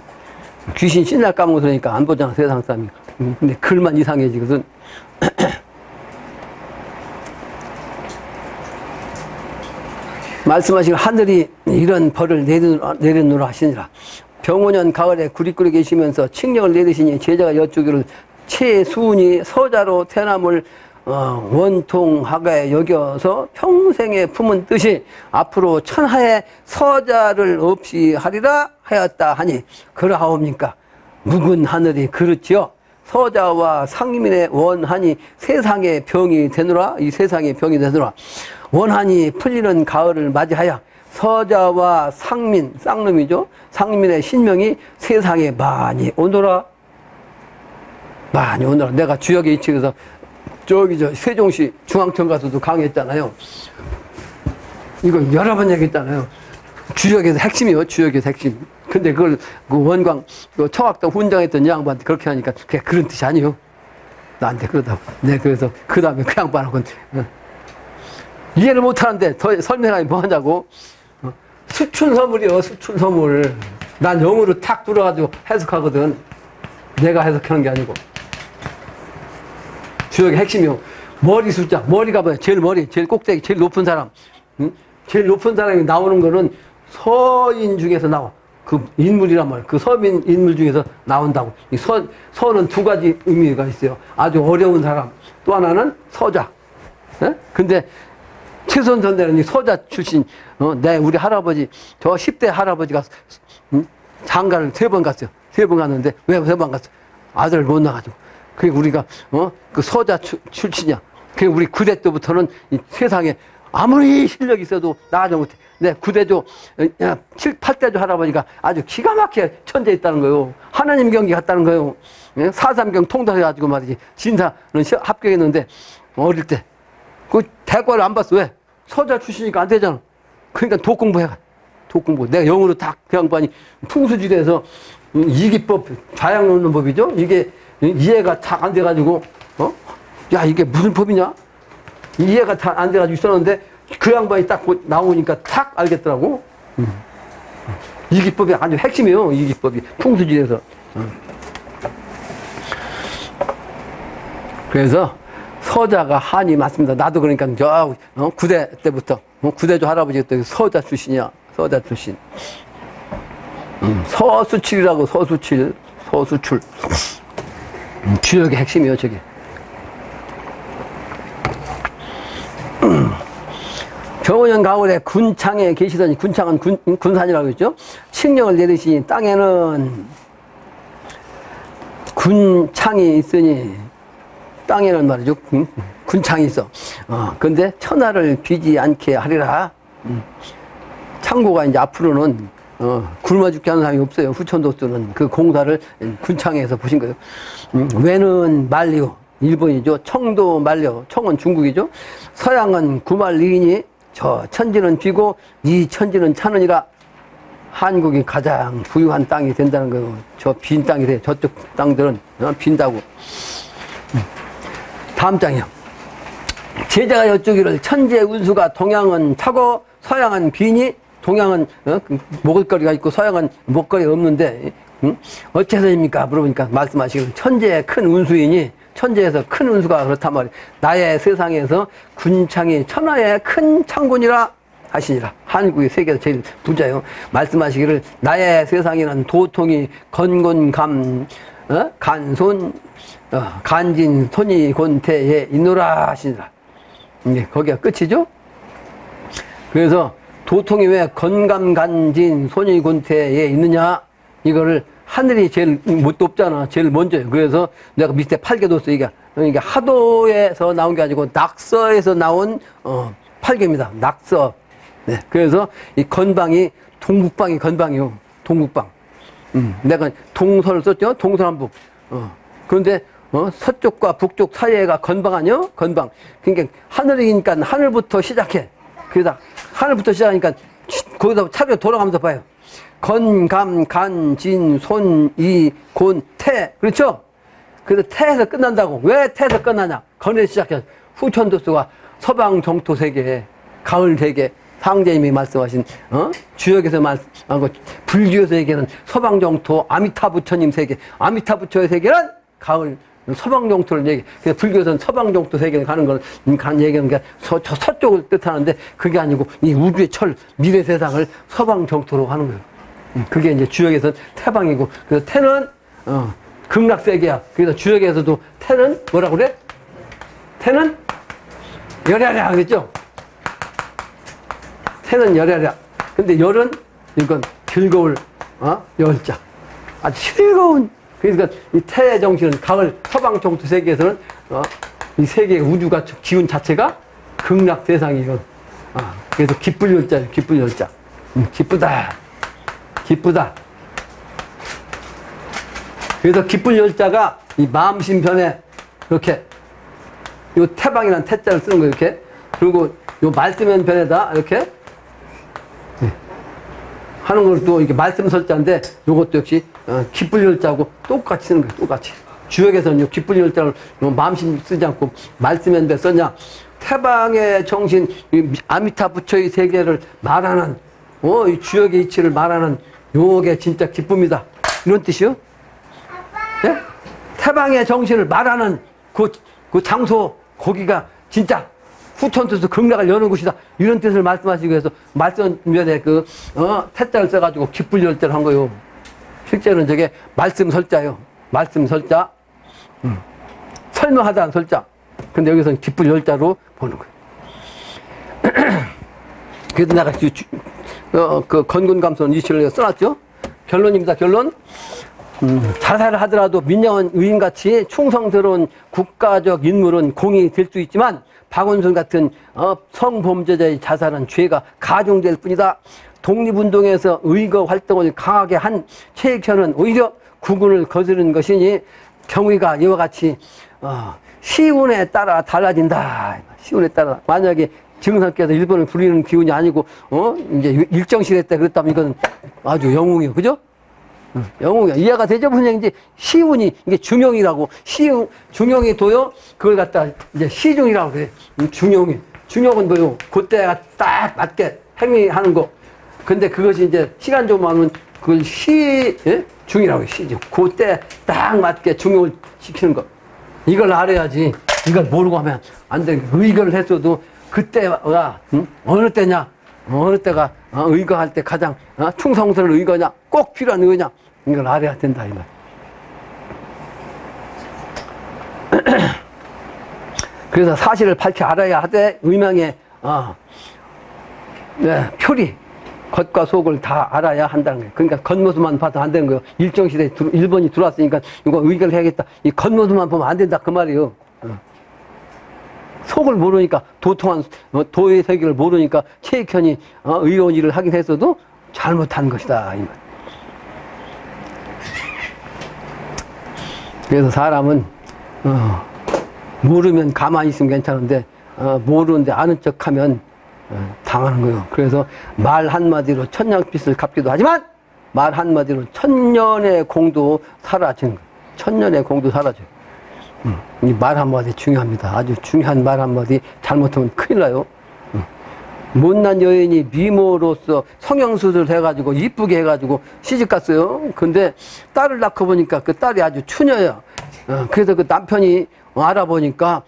귀신 신날 까먹고 그러니까 안 보잖아, 세상 사람이. 근데 글만 이상해지거든. 말씀하시고 하늘이 이런 벌을 내리노라 하시니라. 병오년 가을에 구리꾸리 계시면서 칙령을 내리시니 제자가 여쭈기를 최수운이 서자로 태남을 원통하게 여겨서 평생에 품은 뜻이 앞으로 천하에 서자를 없이 하리라 하였다 하니 그러하옵니까? 묵은 하늘이 그렇지요. 서자와 상민의 원한이 세상의 병이 되노라. 이 세상의 병이 되노라. 원한이 풀리는 가을을 맞이하여 서자와 상민, 쌍놈이죠. 상민의 신명이 세상에 많이 오노라. 많이 오노라. 내가 주역에 이치해서 저기 세종시 중앙청 가서도 강의했잖아요. 이거 여러 번 얘기했잖아요. 주역에서 핵심이요. 주역에서 핵심. 근데 그걸 그 원광 그 청학당 훈장했던 양반한테 그렇게 하니까 그게 그런 뜻이 아니에요. 나한테 그러다고. 네, 그래서 그 다음에 그 양반하고는 이해를 못하는데 더 설명하기 뭐하냐고. 수출서물이요. 수출서물. 난 영어로 탁 들어가지고 해석하거든. 내가 해석하는 게 아니고. 주역의 핵심이요. 머리 숫자. 머리가 뭐야? 제일 머리, 제일 꼭대기, 제일 높은 사람. 응? 제일 높은 사람이 나오는 거는 서인 중에서 나와. 그 인물이란 말이야. 그 서민 인물 중에서 나온다고. 이 서는 두 가지 의미가 있어요. 아주 어려운 사람. 또 하나는 서자. 예? 근데 최선 선대는 이 서자 출신, 우리 할아버지, 저 10대 할아버지가, 장가를 3번 갔어요. 3번 갔는데, 왜 3번 갔어? 아들 못 낳아가지고. 그게 우리가, 그 서자 출신이야. 그게 우리 9대 때부터는 이 세상에 아무리 실력이 있어도 나가지 못해. 네, 9대조, 7, 8대조 할아버지가 아주 기가 막히게 천재 있다는 거예요. 하나님 경기 갔다는 거예요. 4.3경 통달해가지고 말이지. 진사는 합격했는데, 어릴 때. 그 대과를 안 봤어. 왜? 서자 출신이니까 안 되잖아. 그러니까 독공부 해가. 독공부. 내가 영어로 딱 그 양반이 풍수지대에서 이기법, 좌양 놓는 법이죠? 이게 이해가 잘 안 돼가지고, 야, 이게 무슨 법이냐? 이해가 잘 안 돼가지고 있었는데 그 양반이 딱 나오니까 탁 알겠더라고. 이기법이 아주 핵심이에요. 이기법이. 풍수지대에서. 그래서 서자가 한이 맞습니다. 나도 그러니까 저 9대 때부터 9대조 할아버지가 또 서자 출신이야. 서자 출신. 서수칠이라고. 서수칠. 서수출. 주역의 핵심이에요. 저게. 병오년 가을에 군창에 계시더니, 군창은 군산이라고 했죠. 칙령을 내리시니 땅에는 군창이 있으니, 땅에는 말이죠. 군창이 있어. 근데 천하를 비지 않게 하리라. 창고가 이제 앞으로는, 굶어 죽게 하는 사람이 없어요. 후천도수는 그 공사를 군창에서 보신 거예요. 외는 만리오. 일본이죠. 청도 만려. 청은 중국이죠. 서양은 구말리이니 저 천지는 비고 이 천지는 차느니라. 한국이 가장 부유한 땅이 된다는 거예요. 저 빈 땅이 돼. 저쪽 땅들은 빈다고. 다음 장이요. 제자가 여쭈기를 천지의 운수가 동양은 차고 서양은 비니. 동양은 먹을 거리가 있고 서양은 먹거리가 없는데 어째서입니까? 물어보니까 말씀하시기를 천지의 큰 운수이니, 천지에서 큰 운수가 그렇단 말이에요. 나의 세상에서 군창이 천하의 큰 창군이라 하시니라. 한국이 세계에서 제일 부자요. 말씀하시기를 나의 세상에는 도통이 건곤감 간손 간진 손이 곤태에 있노라 하시니라. 거기가 끝이죠. 그래서 도통이 왜 건감간진 손이곤태에 있느냐? 이거를 하늘이 제일 높잖아. 제일 먼저요. 그래서 내가 밑에 8개도 써. 이게 하도에서 나온 게 아니고 낙서에서 나온 8개입니다. 낙서. 네. 그래서 이 건방이 동북방이 건방이요. 동북방. 내가 동서를 썼죠. 동서남북. 그런데 서쪽과 북쪽 사이에가 건방 아니요? 건방. 그러니까 하늘이니까 하늘부터 시작해. 그래서 하늘부터 시작하니까 거기서 차례 돌아가면서 봐요. 건감, 간, 진, 손, 이, 곤, 태. 그렇죠? 그래서 태에서 끝난다고. 왜 태에서 끝나냐? 건에서 시작해서 후천도수가 서방 정토 세계, 가을 세계, 상제님이 말씀하신 주역에서 말씀하고 불교에서 얘기하는 서방정토 아미타 부처님 세계, 아미타 부처의 세계는 가을 서방정토를 얘기. 그래서 불교에서는 서방정토 세계를 가는 거는 가는 얘기하는 게 서쪽을 뜻하는데 그게 아니고 이 우주의 철 미래 세상을 서방정토로 하는 거예요. 그게 이제 주역에서는 태방이고, 그래서 태는 극락세계야. 그래서 주역에서도 태는 뭐라고 그래? 태는 열야랴 그랬죠? 태는 열야랴. 근데 열은 이건 즐거울 열자. 아주 즐거운. 그러니까 이 태의 정신은 가을 서방 정토 세계에서는 이 세계의 우주가 기운 자체가 극락 세상이건. 그래서 기쁠 열자예요. 기쁠 열자. 기쁘다. 기쁘다. 그래서 기쁠 열자가 이 마음심편에 이렇게 요 태방이라는 태자를 쓰는 거예요. 이렇게. 그리고 요 말씀면 편에다 이렇게 하는 걸 또 이게 말씀 설자인데 요것도 역시 기쁠 열자하고 똑같이 쓰는 거예요. 똑같이. 주역에서는 요 기쁠 열자를 마음심 쓰지 않고 말씀면에 썼냐. 태방의 정신, 아미타 부처의 세계를 말하는 이 주역의 이치를 말하는 요게 진짜 기쁨이다. 이런 뜻이요? 네? 태방의 정신을 말하는 그 장소, 거기가 진짜 후천투수 극락을 여는 곳이다. 이런 뜻을 말씀하시기 위해서 말씀면에 태자를 써가지고 기쁠 열자를 한 거요. 실제로는 저게 말씀 설자요. 말씀 설자. 설명하다는 설자. 근데 여기서는 기쁠 열자로 보는 거예요. 그래서 내가 그 건군감선 이치를 써놨죠. 결론입니다. 결론. 자살을 하더라도 민영원 의인같이 충성스러운 국가적 인물은 공이 될 수 있지만 박원순 같은 성범죄자의 자살은 죄가 가중될 뿐이다. 독립운동에서 의거 활동을 강하게 한 최익현은 오히려 국군을 거스르는 것이니 경위가 이와 같이 시운에 따라 달라진다. 시운에 따라. 만약에 증상께서 일본을 부리는 기운이 아니고 이제 일정시대 때 그랬다면 이건 아주 영웅이요. 그죠? 영웅이야. 이해가 되죠? 선생님, 시운이, 이게 중용이라고. 중용이 도요? 그걸 갖다 이제 시중이라고 그래. 중용이. 중용은 뭐요? 그때가 딱 맞게 행위하는 거. 근데 그것이 이제 시간 좀 하면 그걸 중이라고 해. 시중. 그때 딱 맞게 중용을 시키는 거. 이걸 알아야지. 이걸 모르고 하면 안 돼. 의거를 했어도 그때가, 어느 때냐? 어느 때가 의거할 때 가장 충성스러운 의거냐, 꼭 필요한 의거냐, 이걸 알아야 된다 이 말. 그래서 사실을 밝히 알아야 하되 의명의 표리, 겉과 속을 다 알아야 한다는 거예요. 그러니까 겉모습만 봐도 안 되는 거예요. 일정 시대에 일본이 들어왔으니까 이거 의거를 해야겠다. 이 겉모습만 보면 안 된다 그 말이에요. 속을 모르니까 도통한 도의 세계를 모르니까 최익현이 의로운 일을 하긴 했어도 잘못한 것이다 이 말. 그래서 사람은 모르면 가만히 있으면 괜찮은데 모르는데 아는 척하면 당하는 거예요. 그래서 말 한마디로 천냥빚을 갚기도 하지만 말 한마디로 천년의 공도 사라지는 거예요. 천년의 공도 사라져요. 이 말 한마디 중요합니다. 아주 중요한 말 한마디 잘못하면 큰일 나요. 못난 여인이 미모로서 성형수술 해가지고 이쁘게 해가지고 시집갔어요. 근데 딸을 낳고 보니까 그 딸이 아주 추녀야. 그래서 그 남편이 알아보니까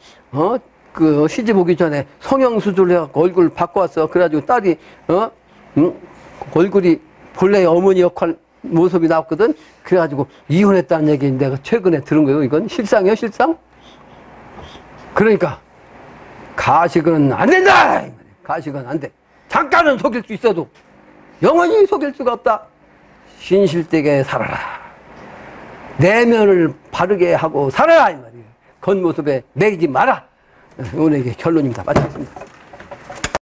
그 시집 오기 전에 성형수술을 해갖고 얼굴 바꿔왔어. 그래가지고 딸이 얼굴이 본래의 어머니 역할 모습이 나왔거든. 그래가지고 이혼했다는 얘기 내가 최근에 들은 거예요. 이건 실상이에요, 실상? 그러니까 가식은 안 된다. 가식은 안 돼. 잠깐은 속일 수 있어도 영원히 속일 수가 없다. 신실되게 살아라. 내면을 바르게 하고 살아라 이 말이에요. 겉모습에 매이지 마라. 오늘 이게 결론입니다. 마치겠습니다.